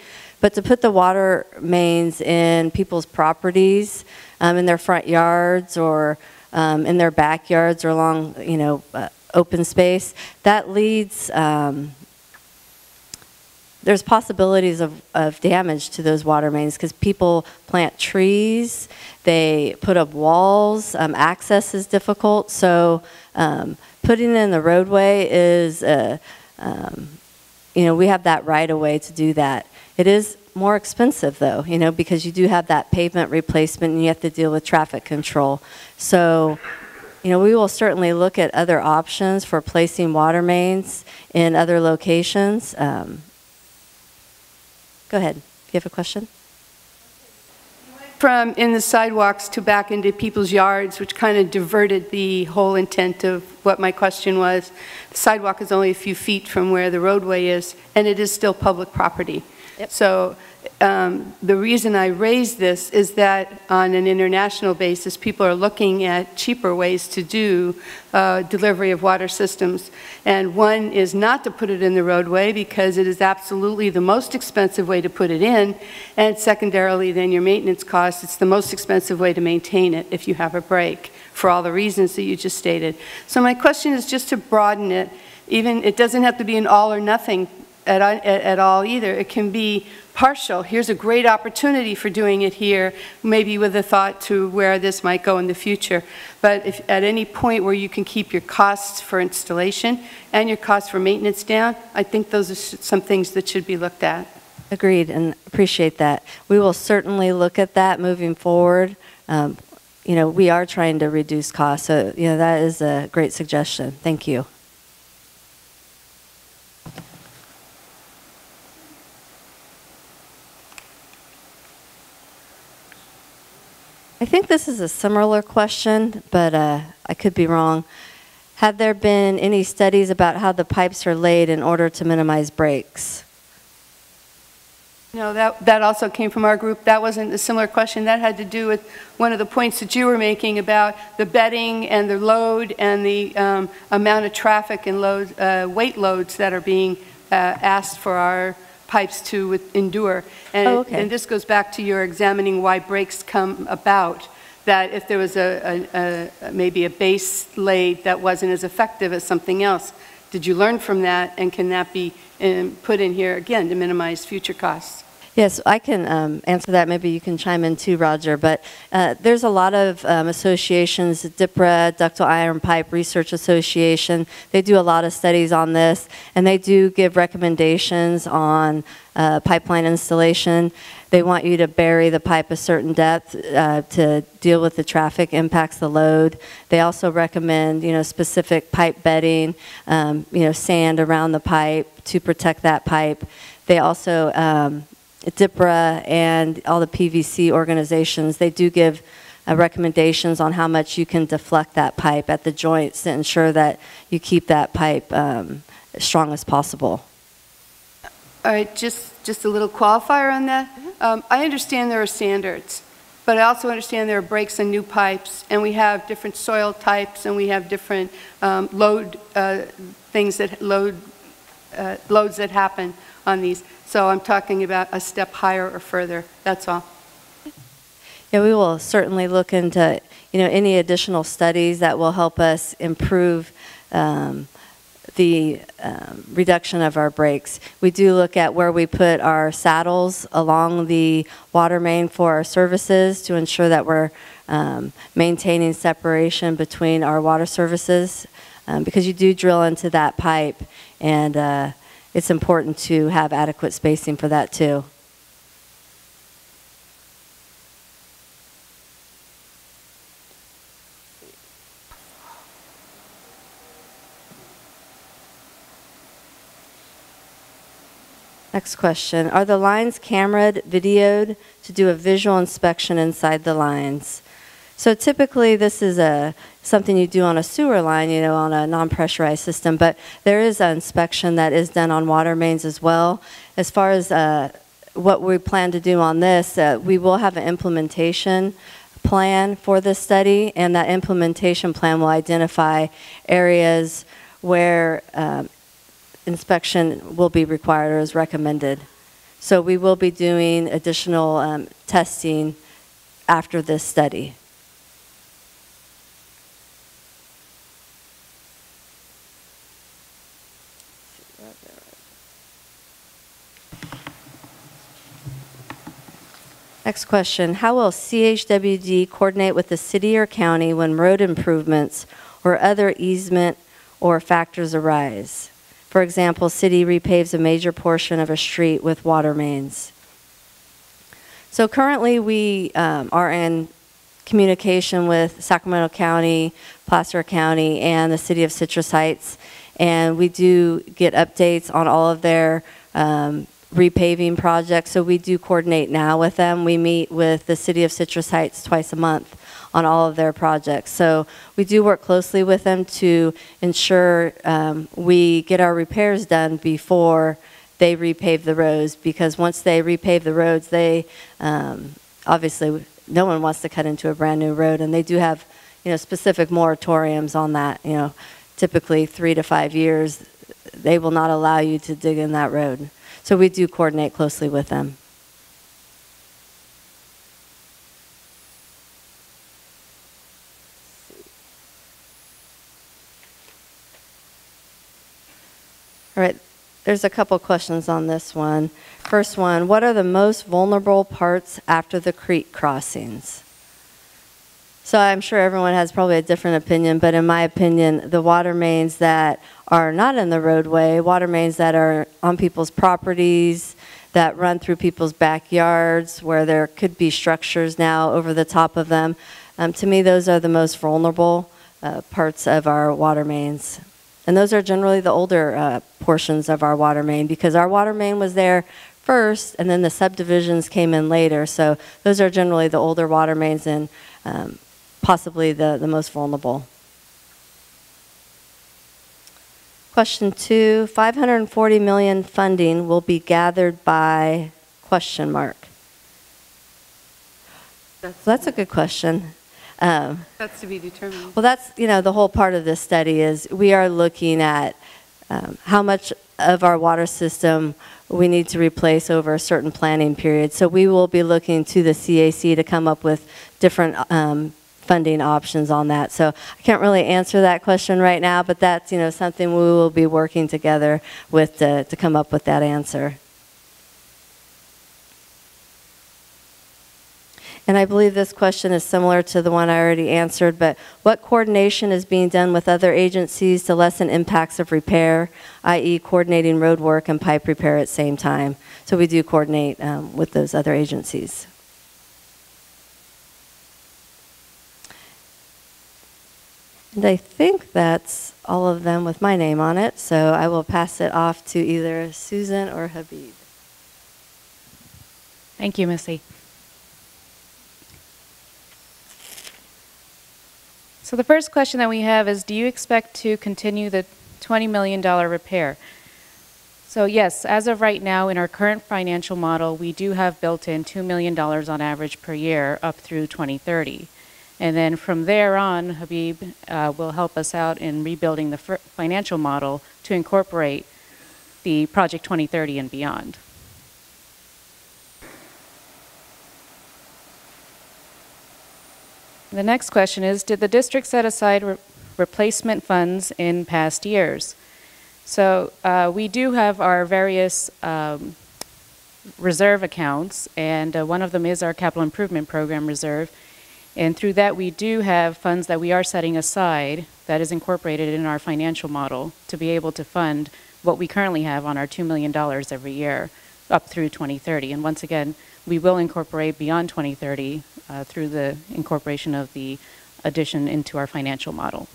But to put the water mains in people's properties, in their front yards or in their backyards or along, open space, that leads, there's possibilities of damage to those water mains because people plant trees, they put up walls, access is difficult. So putting it in the roadway is, we have that right of way to do that. It is more expensive though, because you do have that pavement replacement and you have to deal with traffic control. So, we will certainly look at other options for placing water mains in other locations. Go ahead, if you have a question. From in the sidewalks to back into people's yards, which kind of diverted the whole intent of what my question was. The sidewalk is only a few feet from where the roadway is, and it is still public property. Yep. So the reason I raise this is that on an international basis, people are looking at cheaper ways to do delivery of water systems. And one is not to put it in the roadway because it is absolutely the most expensive way to put it in. And secondarily, then your maintenance costs, it's the most expensive way to maintain it if you have a break, for all the reasons that you just stated. So my question is just to broaden it. It doesn't have to be an all or nothing at all either. It can be partial. Here's a great opportunity for doing it here, maybe with a thought to where this might go in the future. But if at any point where you can keep your costs for installation and your costs for maintenance down, I think those are some things that should be looked at. Agreed, and appreciate that. We will certainly look at that moving forward. We are trying to reduce costs, so that is a great suggestion. Thank you. I think this is a similar question, but I could be wrong. Have there been any studies about how the pipes are laid in order to minimize breaks? No, that also came from our group. That wasn't a similar question. That had to do with one of the points that you were making about the bedding and the load and the amount of traffic and weight loads that are being asked for our pipes to endure. And, and this goes back to your examining why breaks come about, that if there was maybe a base laid that wasn't as effective as something else, did you learn from that, and can that be put in here again to minimize future costs? Yes, I can answer that. Maybe you can chime in too, Roger. But there's a lot of associations, DIPRA, Ductile Iron Pipe Research Association. They do a lot of studies on this, and they do give recommendations on pipeline installation. They want you to bury the pipe a certain depth to deal with the traffic impacts, the load. They also recommend, specific pipe bedding, sand around the pipe to protect that pipe. They also DIPRA and all the PVC organizations, they do give recommendations on how much you can deflect that pipe at the joints to ensure that you keep that pipe as strong as possible. All right, just a little qualifier on that. I understand there are standards, But I also understand there are breaks in new pipes, and we have different soil types, and we have different loads that happen on these. So I'm talking about a step higher or further, that's all. Yeah, we will certainly look into, any additional studies that will help us improve the reduction of our breaks. We do look at where we put our saddles along the water main for our services to ensure that we're maintaining separation between our water services, because you do drill into that pipe, and it's important to have adequate spacing for that too. Next question. Are the lines cameraed, videoed to do a visual inspection inside the lines? So typically this is something you do on a sewer line, on a non-pressurized system, but there is an inspection that is done on water mains as well. As far as what we plan to do on this, we will have an implementation plan for this study, and that implementation plan will identify areas where inspection will be required or is recommended. So we will be doing additional testing after this study. Next question. How will CHWD coordinate with the city or county when road improvements or other easement or factors arise? For example, city repaves a major portion of a street with water mains. So currently we are in communication with Sacramento County, Placer County, and the city of Citrus Heights, and we do get updates on all of their repaving projects, so we do coordinate now with them. We meet with the city of Citrus Heights twice a month on all of their projects. So we do work closely with them to ensure we get our repairs done before they repave the roads, because once they repave the roads, they obviously no one wants to cut into a brand new road, and they do have specific moratoriums on that. Typically 3 to 5 years, they will not allow you to dig in that road. So we do coordinate closely with them. All right, there's a couple questions on this one. First one, what are the most vulnerable parts after the creek crossings? So I'm sure everyone has probably a different opinion, but in my opinion, the water mains that are not in the roadway, water mains that are on people's properties, that run through people's backyards, where there could be structures now over the top of them, to me, those are the most vulnerable parts of our water mains. And those are generally the older portions of our water main, because our water main was there first, and then the subdivisions came in later. So those are generally the older water mains and possibly the most vulnerable. Question 2, 540 million funding will be gathered by ? That's a good question. That's to be determined. Well, that's, the whole part of this study is we are looking at how much of our water system we need to replace over a certain planning period. So we will be looking to the CAC to come up with different funding options on that. So I can't really answer that question right now, but that's, something we will be working together with to come up with that answer. And I believe this question is similar to the one I already answered, but what coordination is being done with other agencies to lessen impacts of repair, i.e. coordinating road work and pipe repair at the same time? So we do coordinate with those other agencies. And I think that's all of them with my name on it, so I will pass it off to either Susan or Habib. Thank you, Missy. So the first question that we have is, do you expect to continue the $20 million repair? So yes, as of right now, in our current financial model, we do have built in $2 million on average per year up through 2030. And then from there on, Habib will help us out in rebuilding the financial model to incorporate the Project 2030 and beyond. The next question is, did the district set aside replacement funds in past years? So we do have our various reserve accounts, and one of them is our capital improvement program reserve. And through that, we do have funds that we are setting aside that is incorporated in our financial model to be able to fund what we currently have on our $2 million every year up through 2030. And once again, we will incorporate beyond 2030 through the incorporation of the addition into our financial model.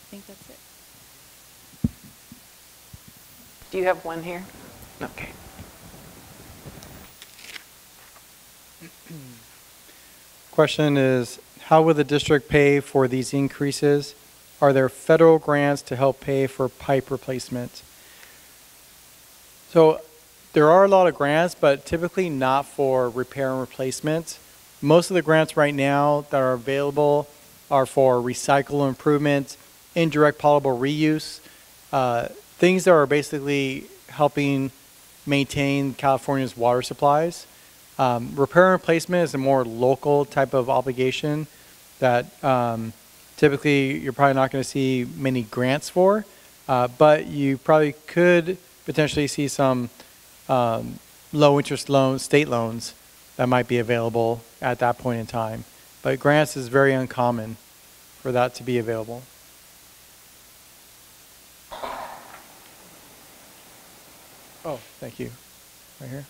I think that's it. Do you have one here? Okay. Question is, how will the district pay for these increases? Are there federal grants to help pay for pipe replacement? So there are a lot of grants, but typically not for repair and replacement. Most of the grants right now that are available are for recycle improvement, indirect potable reuse, things that are basically helping maintain California's water supplies. Repair and replacement is a more local type of obligation that typically you're probably not going to see many grants for, but you probably could potentially see some low interest loans, state loans that might be available at that point in time. But grants is very uncommon for that to be available. Oh, thank you. Right here.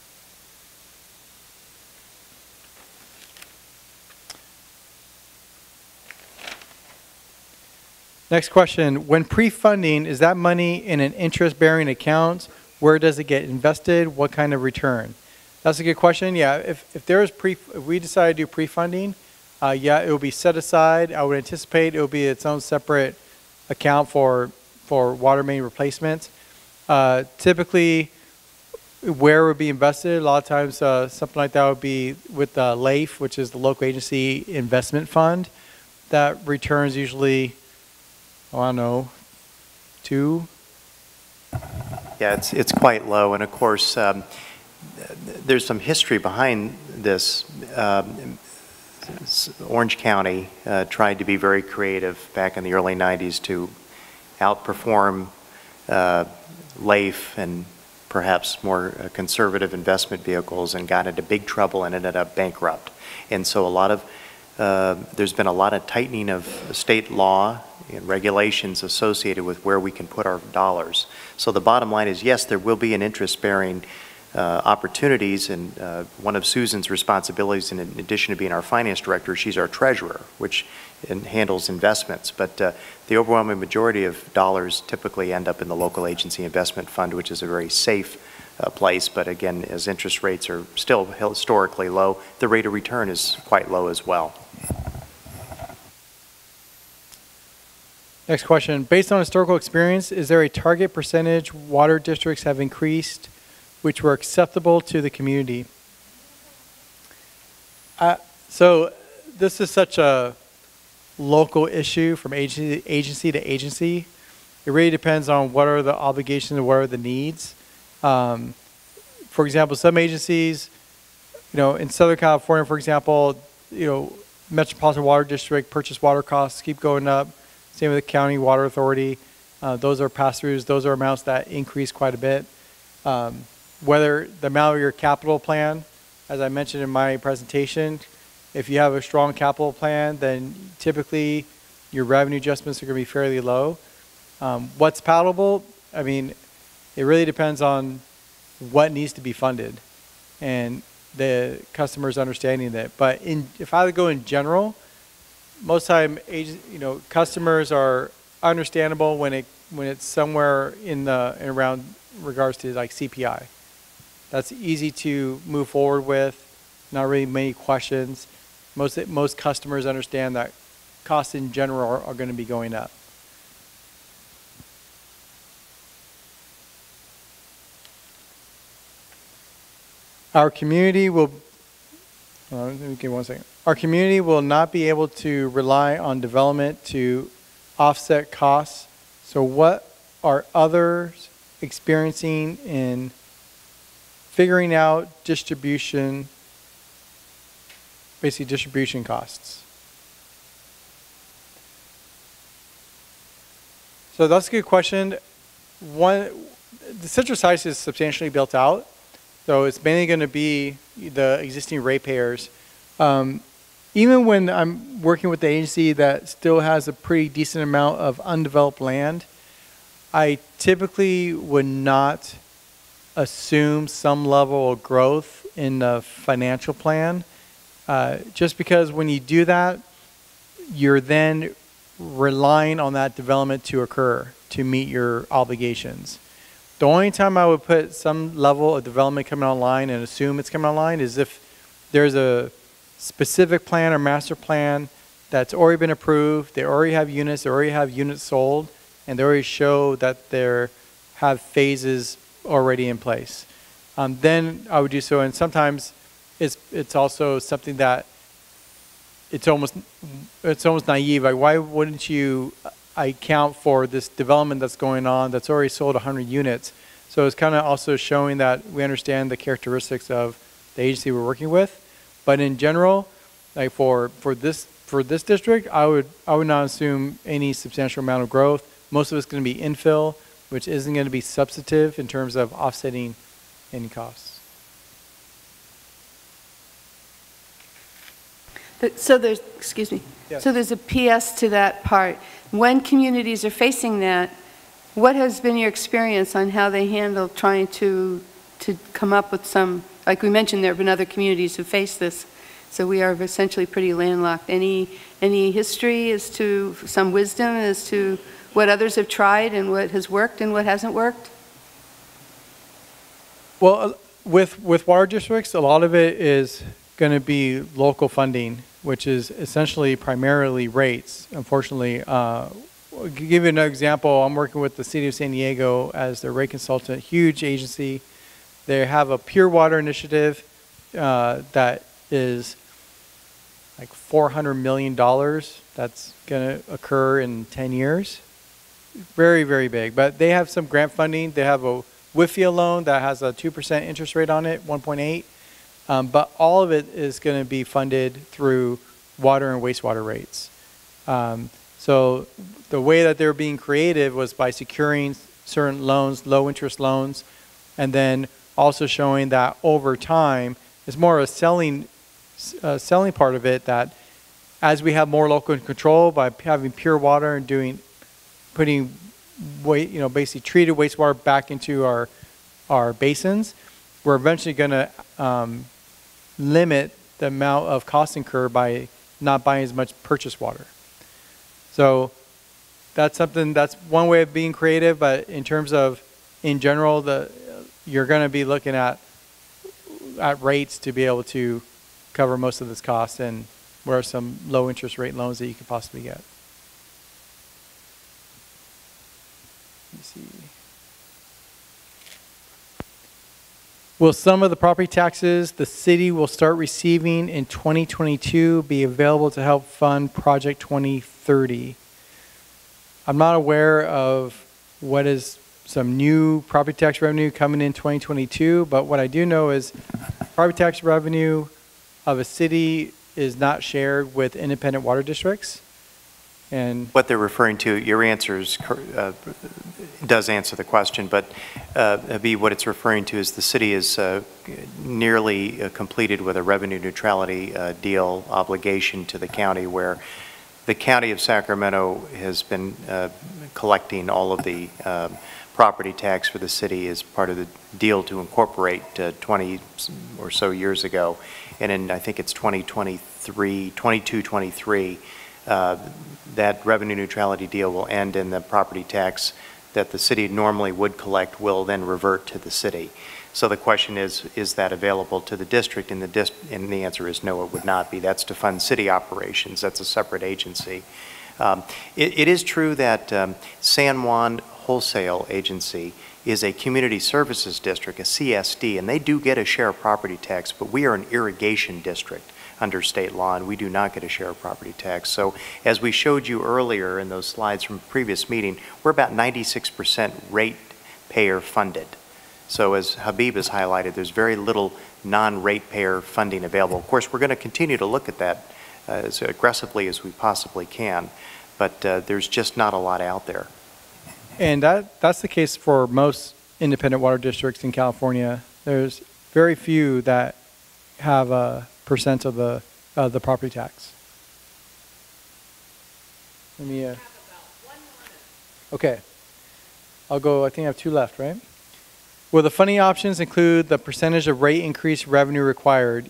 Next question. When pre-funding, is that money in an interest-bearing account? Where does it get invested? What kind of return? That's a good question. Yeah, if we decide to do pre-funding, yeah, it will be set aside. I would anticipate it will be its own separate account for water main replacement. Typically, where it would be invested, a lot of times something like that would be with LAIF, which is the Local Agency Investment Fund. That returns usually, I don't know, 2? Yeah, it's quite low, and of course, there's some history behind this. Orange County tried to be very creative back in the early 90s to outperform LAIF and perhaps more conservative investment vehicles, and got into big trouble and ended up bankrupt. And so there's been a lot of tightening of state law and regulations associated with where we can put our dollars. So the bottom line is, yes, there will be an interest-bearing opportunities, and one of Susan's responsibilities, in addition to being our finance director, she's our treasurer, which handles investments. But the overwhelming majority of dollars typically end up in the Local Agency Investment Fund, which is a very safe place. But again, as interest rates are still historically low, the rate of return is quite low as well. Next question. Based on historical experience, is there a target percentage water districts have increased which were acceptable to the community? So this is such a local issue from agency to agency. It really depends on what are the obligations and what are the needs. For example, some agencies, in Southern California, for example, Metropolitan Water District purchase water costs keep going up. Same with the County Water Authority. Those are pass-throughs. Those are amounts that increase quite a bit. Whether the amount of your capital plan, as I mentioned in my presentation, if you have a strong capital plan, then typically your revenue adjustments are going to be fairly low. What's palatable? I mean, it really depends on what needs to be funded and the customer's understanding of it. But if I would go in general, most time, customers are understandable when it's somewhere in around regards to like CPI. That's easy to move forward with. Not really many questions. Most customers understand that costs in general are going to be going up. Our community will, let me give 1 second. Our community will not be able to rely on development to offset costs. So what are others experiencing in figuring out distribution, basically distribution costs? So that's a good question. The Citrus Heights is substantially built out, so it's mainly going to be the existing ratepayers. Even when I'm working with the agency that still has a pretty decent amount of undeveloped land, I typically would not assume some level of growth in the financial plan, just because when you do that, you're then relying on that development to occur to meet your obligations. The only time I would put some level of development coming online and assume it's coming online is if there's a specific plan or master plan that's already been approved, they already have units, they already have units sold, and they already show that they have phases already in place. Then I would do so, and sometimes it's also something that it's almost naive. Like, why wouldn't you account for this development that's going on that's already sold 100 units? So it's kind of also showing that we understand the characteristics of the agency we're working with. But in general, like for this district, I would not assume any substantial amount of growth. Most of it's going to be infill, which isn't going to be substantive in terms of offsetting any costs. So there's, excuse me. Yes. So there's a PS to that part. When communities are facing that, what has been your experience on how they handle trying to come up with some, like we mentioned, there have been other communities who face this, so we are essentially pretty landlocked. Any history as to some wisdom as to what others have tried and what has worked and what hasn't worked? Well, with water districts, a lot of it is going to be local funding, which is essentially primarily rates. Unfortunately, I'll give you an example. I'm working with the City of San Diego as their rate consultant, huge agency. They have a pure water initiative that is like $400 million that's going to occur in 10 years. Very, very big. But they have some grant funding. They have a WIFIA loan that has a 2% interest rate on it, 1.8. But all of it is going to be funded through water and wastewater rates. So the way that they're being creative was by securing certain loans, low interest loans, and then also showing that over time, it's more of a selling part of it, that as we have more local control by having pure water and putting basically treated wastewater back into our basins, we're eventually going to limit the amount of cost incurred by not buying as much purchased water. So that's one way of being creative, but in terms of, in general, you're going to be looking at rates to be able to cover most of this cost, and what are some low interest rate loans that you could possibly get. Let me see. Will some of the property taxes the city will start receiving in 2022 be available to help fund Project 2030? I'm not aware of what is some new property tax revenue coming in 2022, but what I do know is property tax revenue of a city is not shared with independent water districts. And what they're referring to, your answer does answer the question, but what it's referring to is the city is nearly completed with a revenue neutrality deal obligation to the county, where the county of Sacramento has been collecting all of the property tax for the city as part of the deal to incorporate 20 or so years ago. And in, I think it's 22-23, that revenue neutrality deal will end, and the property tax that the city normally would collect will then revert to the city. So the question is that available to the district? And the answer is no, it would not be. That's to fund city operations. That's a separate agency. It is true that San Juan Wholesale Agency is a community services district, a CSD, and they do get a share of property tax, but we are an irrigation district under state law, and we do not get a share of property tax. So as we showed you earlier in those slides from a previous meeting, we're about 96% ratepayer funded. So as Habib has highlighted, there's very little non-ratepayer funding available. Of course, we're going to continue to look at that as aggressively as we possibly can, but there's just not a lot out there. And that's the case for most independent water districts in California. There's very few that have a percent of the property tax. Let me, okay. I'll go, I think I have 2 left, right? Well, the funding options include the percentage of rate increase revenue required.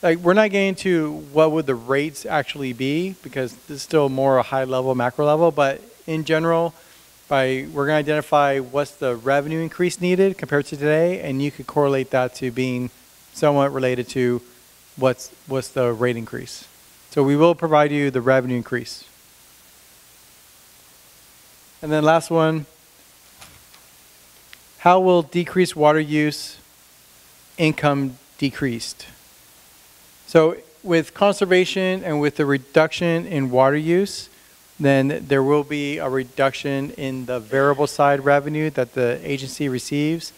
Like, we're not getting to what would the rates actually be, because this is still more a high level, macro level, but in general, we're going to identify what's the revenue increase needed compared to today, and you could correlate that to being somewhat related to what's the rate increase. So we will provide you the revenue increase. And then last one, how will decreased water use income decreased? So with conservation and with the reduction in water use, then there will be a reduction in the variable side revenue that the agency receives.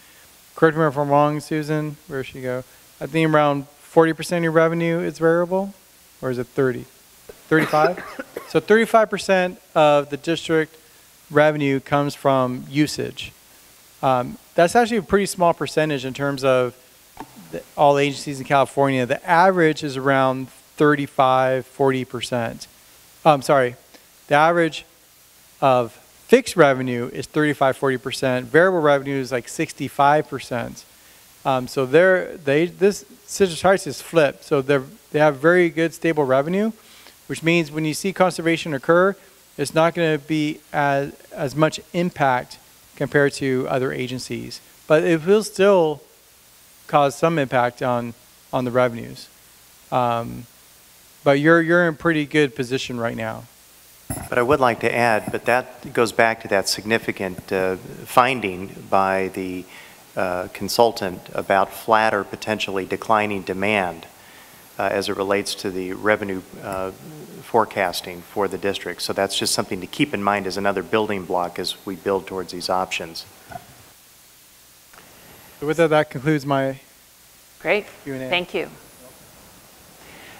Correct me if I'm wrong, Susan, where should she go? I think around 40% of your revenue is variable, or is it 30? 35? So 35% of the district revenue comes from usage. That's actually a pretty small percentage in terms of all agencies in California. The average is around 35–40%. The average of fixed revenue is 35–40%. Variable revenue is like 65%. So this Citrus Heights is flipped. So they have very good stable revenue, which means when you see conservation occur, it's not going to be as much impact compared to other agencies. But it will still cause some impact on the revenues. But you're in pretty good position right now. But I would like to add, but that goes back to that significant finding by the consultant about flat or potentially declining demand as it relates to the revenue forecasting for the district. So that's just something to keep in mind as another building block as we build towards these options. So with that concludes my Great. Q&A. Thank you.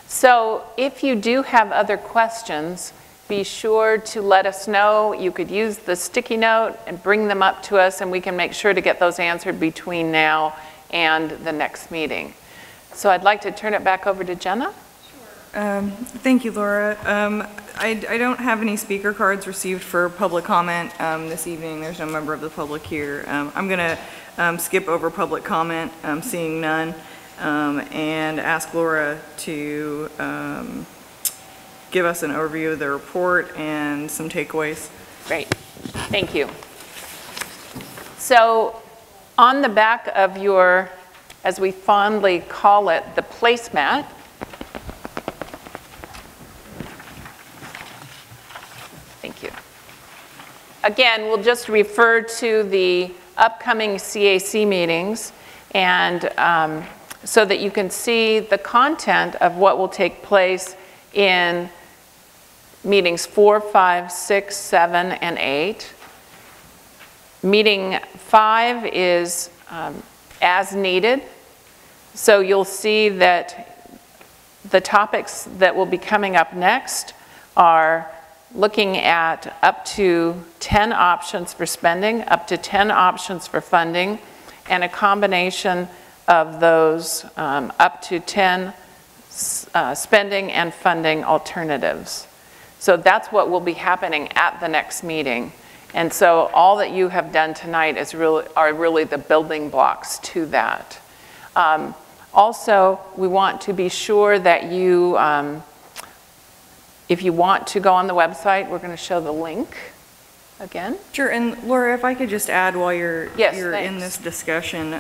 So if you do have other questions, be sure to let us know. You could use the sticky note and bring them up to us, and we can make sure to get those answered between now and the next meeting. So I'd like to turn it back over to Jenna. Thank you, Laura. I don't have any speaker cards received for public comment this evening. There's no member of the public here. I'm going to skip over public comment, seeing none, and ask Laura to give us an overview of the report and some takeaways. Great. Thank you. So on the back of your, as we fondly call it, the placemat, thank you. Again, we'll just refer to the upcoming CAC meetings, and so that you can see the content of what will take place in meetings 4, 5, 6, 7, and 8. Meeting 5 is as needed. So you'll see that the topics that will be coming up next are looking at up to 10 options for spending, up to 10 options for funding, and a combination of those up to 10 spending and funding alternatives. So that's what will be happening at the next meeting. And so all that you have done tonight are really the building blocks to that. Also, we want to be sure that you, if you want to go on the website, we're going to show the link again. Sure, and Laura, if I could just add while you're in this discussion,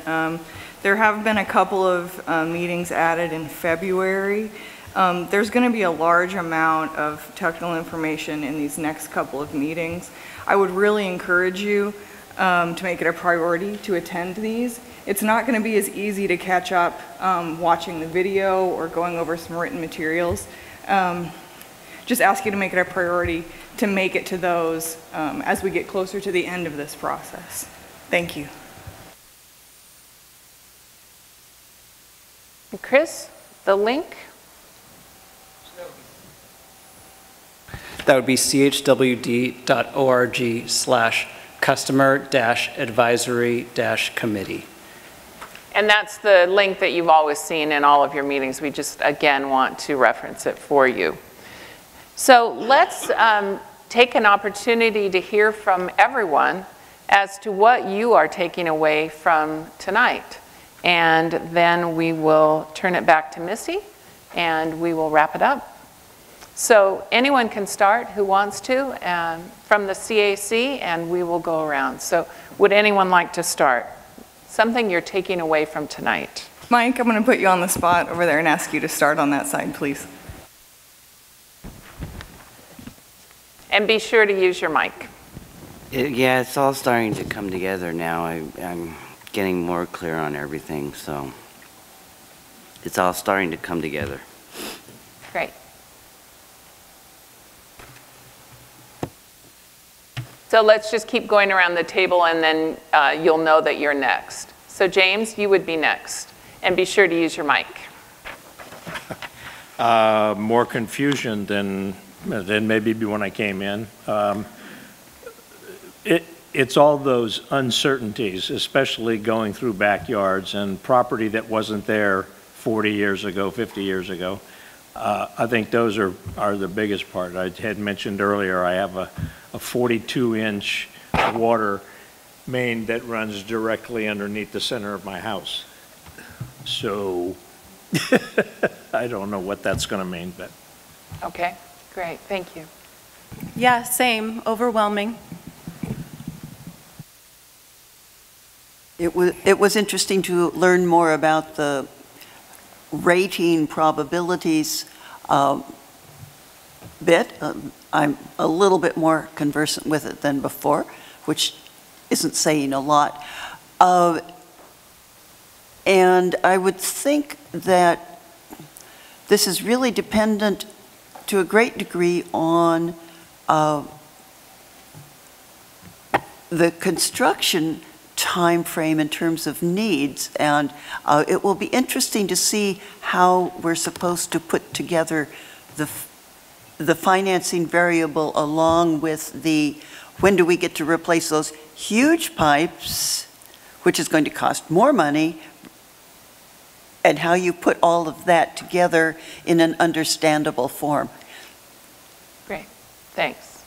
there have been a couple of meetings added in February. There's going to be a large amount of technical information in these next couple of meetings. I would really encourage you to make it a priority to attend these. It's not going to be as easy to catch up watching the video or going over some written materials. Just ask you to make it a priority to make it to those as we get closer to the end of this process. Thank you. Chris, the link? That would be chwd.org/customer-advisory-committee. And that's the link that you've always seen in all of your meetings. We just, again, want to reference it for you. So let's take an opportunity to hear from everyone as to what you are taking away from tonight. And then we will turn it back to Missy, and we will wrap it up. So anyone can start who wants to from the CAC, and we will go around. So would anyone like to start? Something you're taking away from tonight. Mike, I'm going to put you on the spot over there and ask you to start on that side, please. And be sure to use your mic. Yeah, it's all starting to come together now. I'm getting more clear on everything, so it's all starting to come together. Great. So let's just keep going around the table, and then you'll know that you're next. So James, you would be next. And be sure to use your mic. More confusion than maybe when I came in. It's all those uncertainties, especially going through backyards and property that wasn't there 40 years ago, 50 years ago. I think those are the biggest part. I had mentioned earlier I have a 42-inch water main that runs directly underneath the center of my house. So I don't know what that's going to mean, but. Okay, great, thank you. Yeah, same, overwhelming. It was interesting to learn more about the rating probabilities bit. I'm a little bit more conversant with it than before, which isn't saying a lot. And I would think that this is really dependent to a great degree on the construction time frame in terms of needs, and it will be interesting to see how we're supposed to put together the financing variable along with the when do we get to replace those huge pipes, which is going to cost more money, and how you put all of that together in an understandable form. Great, thanks.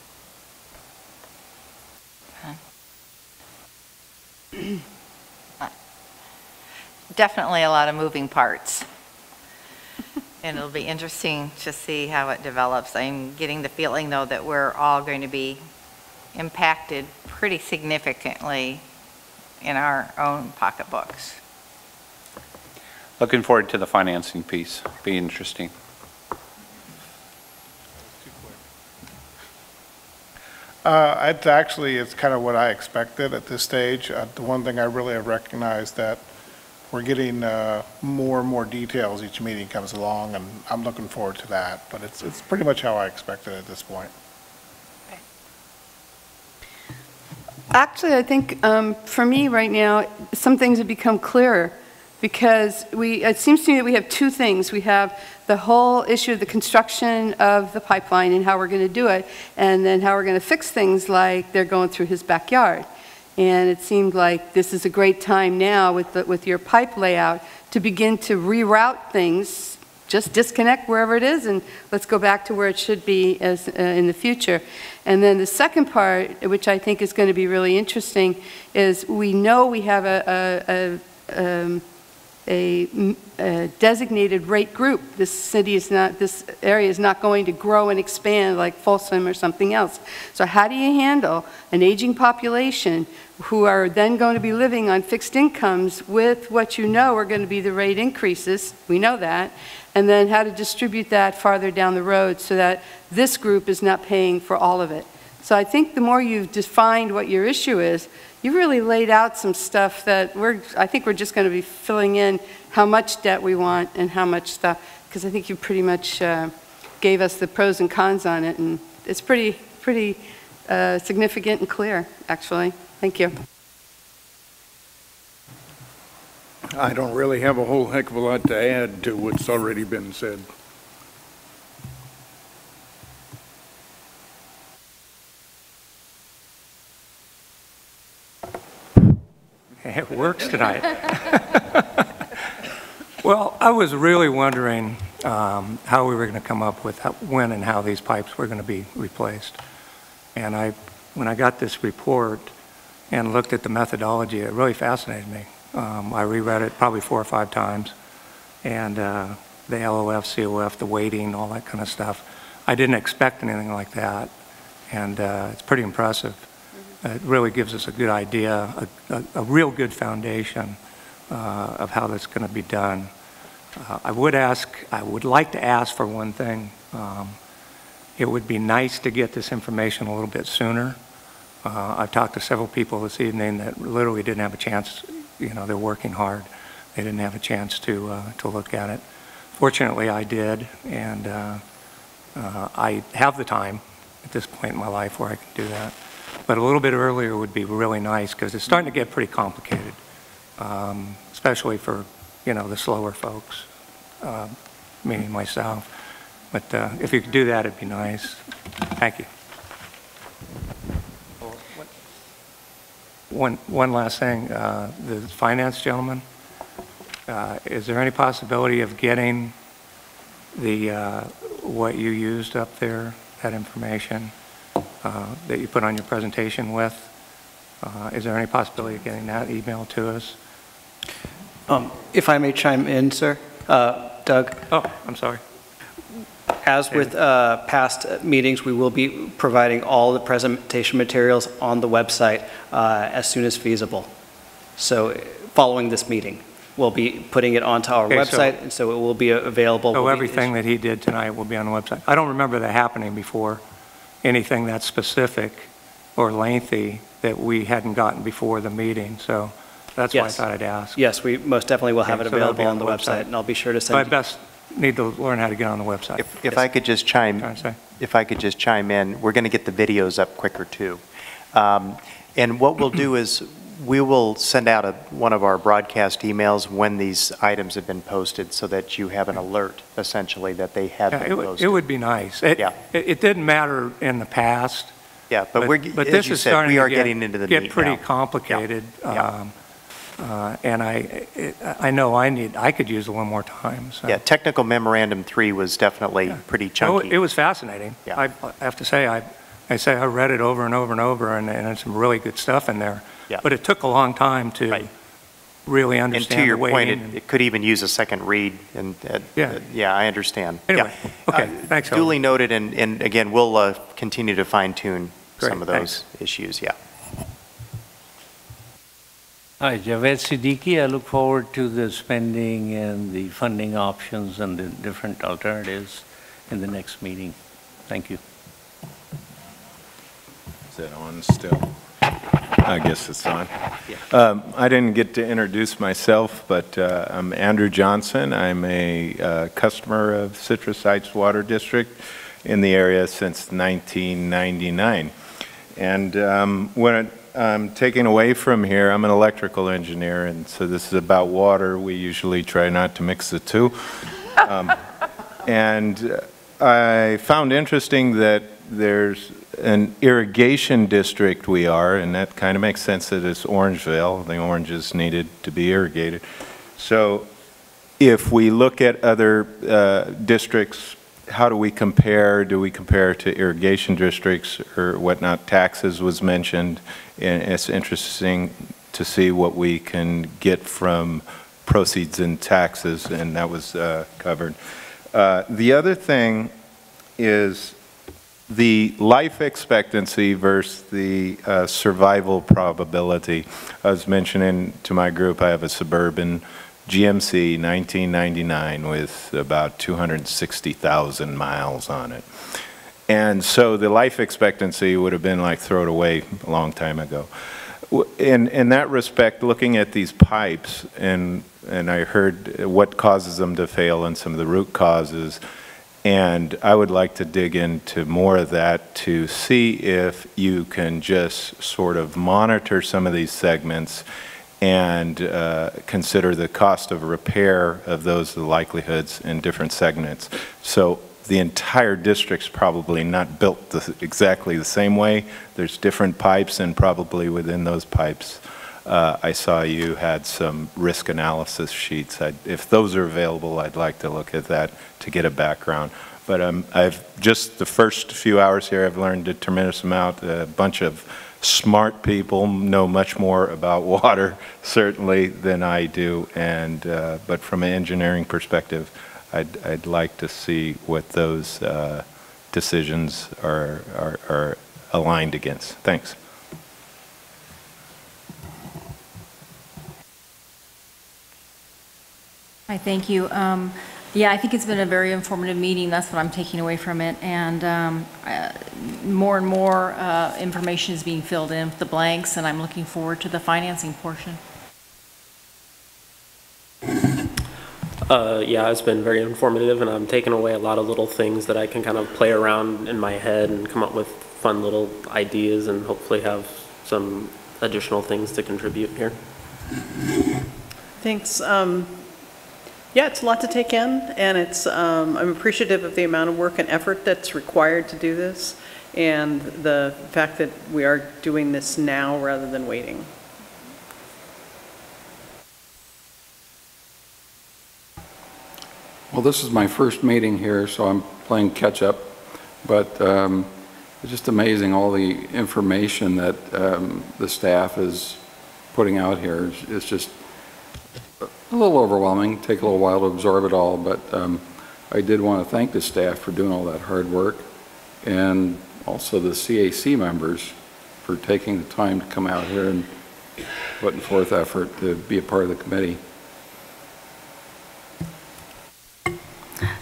Definitely a lot of moving parts. And it'll be interesting to see how it develops. I'm getting the feeling, though, that we're all going to be impacted pretty significantly in our own pocketbooks. Looking forward to the financing piece. Be interesting. It's kind of what I expected at this stage. The one thing I really have recognized that we're getting more and more details each meeting comes along, and I'm looking forward to that. But it's pretty much how I expected at this point. Actually, I think for me right now, some things have become clearer because it seems to me that we have two things. We have the whole issue of the construction of the pipeline and how we're going to do it, and then how we're going to fix things like they're going through his backyard. And it seemed like this is a great time now with your pipe layout to begin to reroute things, just disconnect wherever it is and let's go back to where it should be as in the future. And then the second part, which I think is going to be really interesting, is we know we have a designated rate group. This area is not going to grow and expand like Folsom or something else. So how do you handle an aging population who are then going to be living on fixed incomes with what you know are going to be the rate increases? We know that. And then how to distribute that farther down the road so that this group is not paying for all of it. So I think the more you've defined what your issue is, you've really laid out some stuff that I think we're just going to be filling in how much debt we want and how much stuff, because I think you pretty much gave us the pros and cons on it, and it's pretty significant and clear, actually. Thank you. I don't really have a whole heck of a lot to add to what's already been said. It works tonight. Well, I was really wondering how we were going to come up with when and how these pipes were going to be replaced. And when I got this report and looked at the methodology, it really fascinated me. I reread it probably 4 or 5 times, and the LOF, COF, the weighting, all that kind of stuff. I didn't expect anything like that, and it's pretty impressive. It really gives us a good idea, a real good foundation of how that's going to be done. I would like to ask for one thing. It would be nice to get this information a little bit sooner. I've talked to several people this evening that literally didn't have a chance. You know, they're working hard. They didn't have a chance to look at it. Fortunately, I did, and I have the time at this point in my life where I can do that. But a little bit earlier would be really nice, because it's starting to get pretty complicated, especially for, you know, the slower folks, meaning myself. But if you could do that, it'd be nice. Thank you. One last thing, the finance gentleman, is there any possibility of getting the what you used up there, that information that you put on your presentation with? Is there any possibility of getting that email to us? If I may chime in, sir, Doug. Oh, I'm sorry. As with past meetings, we will be providing all the presentation materials on the website as soon as feasible. So following this meeting, we'll be putting it onto our website, and so it will be available. So everything that he did tonight will be on the website. I don't remember that happening before, anything that specific or lengthy that we hadn't gotten before the meeting. So that's why I thought I'd ask. Yes, we most definitely will have it available on the website, and I'll be sure to send you. I best need to learn how to get on the website. If I could just chime in, we're going to get the videos up quicker too. And what we'll do is we will send out one of our broadcast emails when these items have been posted, so that you have an alert essentially that they have been posted. It would be nice. It didn't matter in the past. Yeah, but this is starting to getting into the meat get pretty now. complicated. And I know I could use a little more time. So. Yeah, Technical Memorandum 3 was definitely pretty chunky. It was fascinating. Yeah. I have to say, I read it over and over and over, and there's some really good stuff in there. Yeah. But it took a long time to really understand. And to your the point, weighting it could even use a second read. And yeah, I understand. Anyway, okay, thanks. Duly noted, and again, we'll continue to fine tune some of those thanks. issues. Yeah. Hi, Javed Siddiqui. I look forward to the spending and the funding options and the different alternatives in the next meeting. Thank you. Is that on still? I guess it's on. Yeah. I didn't get to introduce myself, but I'm Andrew Johnson. I'm a customer of Citrus Heights Water District in the area since 1999. And when I'm taking away from here, I'm an electrical engineer, and so this is about water. We usually try not to mix the two. And I found interesting that there's an irrigation district we are, and that kind of makes sense that it's Orangeville. The oranges needed to be irrigated. So if we look at other districts, how do we compare? Do we compare to irrigation districts or whatnot? Taxes was mentioned, and it's interesting to see what we can get from proceeds in taxes, and that was covered. The other thing is the life expectancy versus the survival probability. I was mentioning to my group, I have a Suburban GMC 1999 with about 260,000 miles on it. And so the life expectancy would have been like thrown away a long time ago. In that respect, looking at these pipes, and I heard what causes them to fail and some of the root causes, and I would like to dig into more of that to see if you can just sort of monitor some of these segments and consider the cost of repair of those likelihoods in different segments. So the entire district's probably not built exactly the same way. There's different pipes, and probably within those pipes, I saw you had some risk analysis sheets. If those are available, I'd like to look at that to get a background. But I've just the first few hours here, I've learned a tremendous amount. A bunch of smart people know much more about water, certainly, than I do. And but from an engineering perspective, I'd like to see what those decisions are aligned against. Thanks. Hi, thank you. Yeah, I think it's been a very informative meeting. That's what I'm taking away from it. And more and more information is being filled in with the blanks, and I'm looking forward to the financing portion. Yeah, it's been very informative, and I'm taking away a lot of little things that I can kind of play around in my head and come up with fun little ideas and hopefully have some additional things to contribute here. Thanks. Yeah, it's a lot to take in, and it's I'm appreciative of the amount of work and effort that's required to do this, and the fact that we are doing this now rather than waiting. Well, this is my first meeting here, so I'm playing catch up, but it's just amazing all the information that the staff is putting out here. It's just a little overwhelming, take a little while to absorb it all, but I did want to thank the staff for doing all that hard work, and also the CAC members for taking the time to come out here and putting forth effort to be a part of the committee.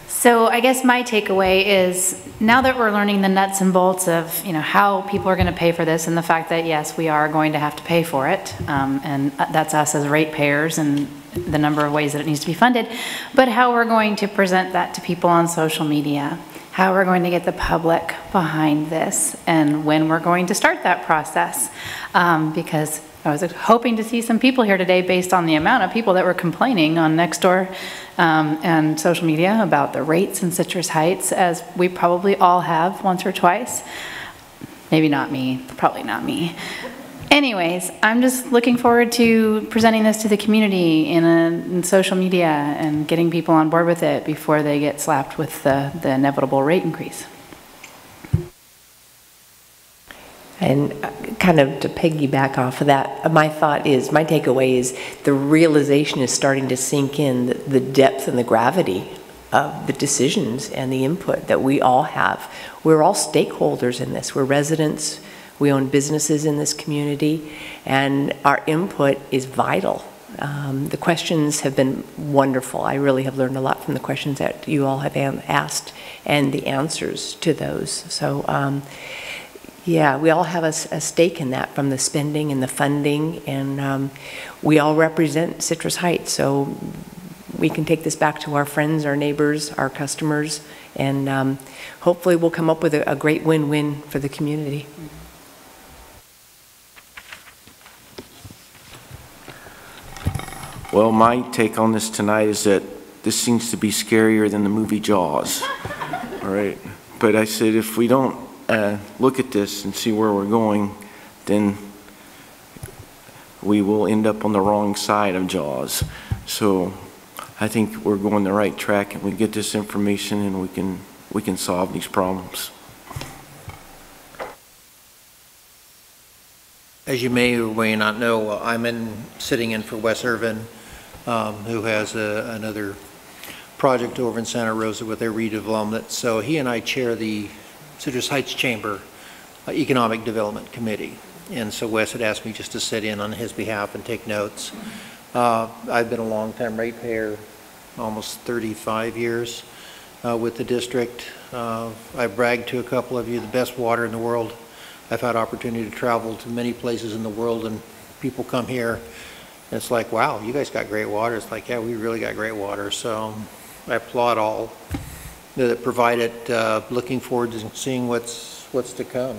So I guess my takeaway is now that we're learning the nuts and bolts of, you know, how people are going to pay for this, and the fact that yes, we are going to have to pay for it, and that's us as ratepayers and the number of ways that it needs to be funded, but how we're going to present that to people on social media, how we're going to get the public behind this, and when we're going to start that process, because I was hoping to see some people here today based on the amount of people that were complaining on Nextdoor and social media about the rates in Citrus Heights, as we probably all have once or twice. Maybe not me, probably not me. Anyways, I'm just looking forward to presenting this to the community in social media and getting people on board with it before they get slapped with the inevitable rate increase. And kind of to piggyback off of that, my takeaway is the realization is starting to sink in, the depth and the gravity of the decisions and the input that we all have. We're all stakeholders in this. We're residents, we own businesses in this community, and our input is vital. The questions have been wonderful. I really have learned a lot from the questions that you all have asked and the answers to those. So, yeah, we all have a stake in that, from the spending and the funding, and we all represent Citrus Heights, so we can take this back to our friends, our neighbors, our customers, and hopefully we'll come up with a great win-win for the community. Well, my take on this tonight is that this seems to be scarier than the movie Jaws. All right, but I said if we don't look at this and see where we're going, then we will end up on the wrong side of Jaws. So I think we're going the right track, and we get this information and we can solve these problems. As you may or may not know, I'm sitting in for Wes Irvin, who has another project over in Santa Rosa with their redevelopment. So he and I chair the Citrus Heights Chamber Economic Development Committee. And so Wes had asked me just to sit in on his behalf and take notes. I've been a long-time ratepayer, almost 35 years with the district. I bragged to a couple of you, the best water in the world. I've had opportunity to travel to many places in the world, and people come here, and it's like, wow, you guys got great water. It's like, yeah, we really got great water. So I applaud all that provide it. Looking forward to seeing what's to come,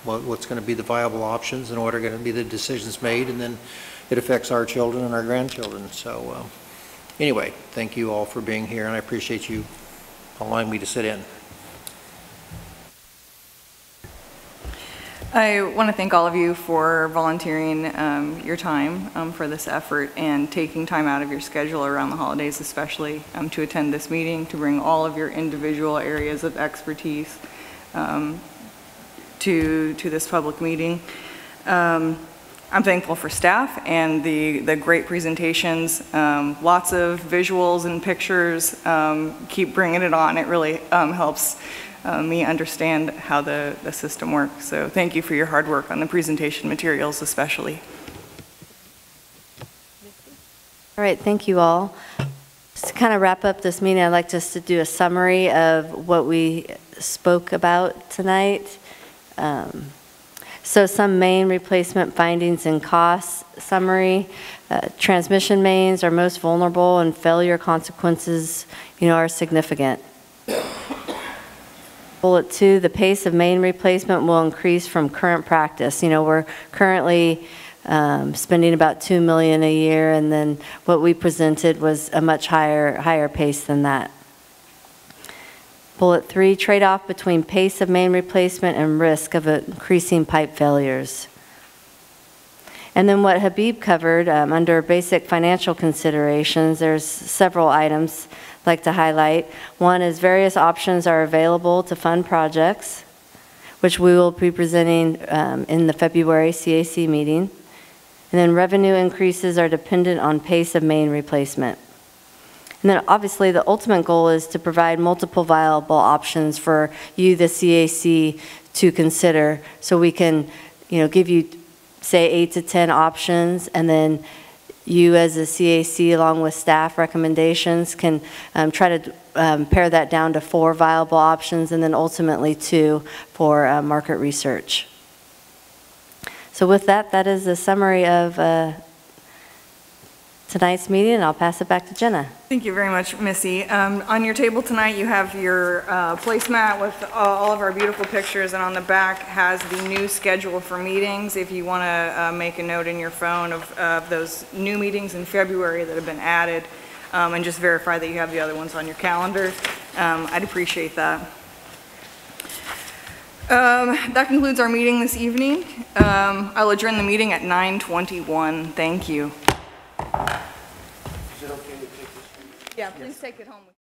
what's going to be the viable options, and what are going to be the decisions made, and then it affects our children and our grandchildren. So anyway, thank you all for being here, and I appreciate you allowing me to sit in. I want to thank all of you for volunteering your time for this effort and taking time out of your schedule around the holidays especially to attend this meeting, to bring all of your individual areas of expertise to this public meeting. I'm thankful for staff and the great presentations, lots of visuals and pictures. Keep bringing it on. It really helps me understand how the system works. So thank you for your hard work on the presentation materials especially. All right, thank you all. Just to kind of wrap up this meeting, I'd like just to do a summary of what we spoke about tonight. So some main replacement findings and costs summary. Transmission mains are most vulnerable and failure consequences, are significant. Bullet 2, the pace of main replacement will increase from current practice. We're currently spending about $2 million a year, and then what we presented was a much higher pace than that. Bullet 3, trade-off between pace of main replacement and risk of increasing pipe failures. And then what Habib covered under basic financial considerations, there's several items I'd like to highlight. One is various options are available to fund projects, which we will be presenting in the February CAC meeting. And then revenue increases are dependent on pace of main replacement. And then obviously the ultimate goal is to provide multiple viable options for you, the CAC, to consider, so we can, give you, say, 8 to 10 options, and then you as a CAC, along with staff recommendations, can try to pare that down to 4 viable options, and then ultimately 2 for market research. So with that, that is the summary of tonight's meeting, and I'll pass it back to Jenna. Thank you very much, Missy. On your table tonight, you have your placemat with all of our beautiful pictures, and on the back has the new schedule for meetings. If you want to make a note in your phone of those new meetings in February that have been added, and just verify that you have the other ones on your calendar, I'd appreciate that. That concludes our meeting this evening. I'll adjourn the meeting at 9:21. Thank you. Is it okay to take this? Yeah, please take it home.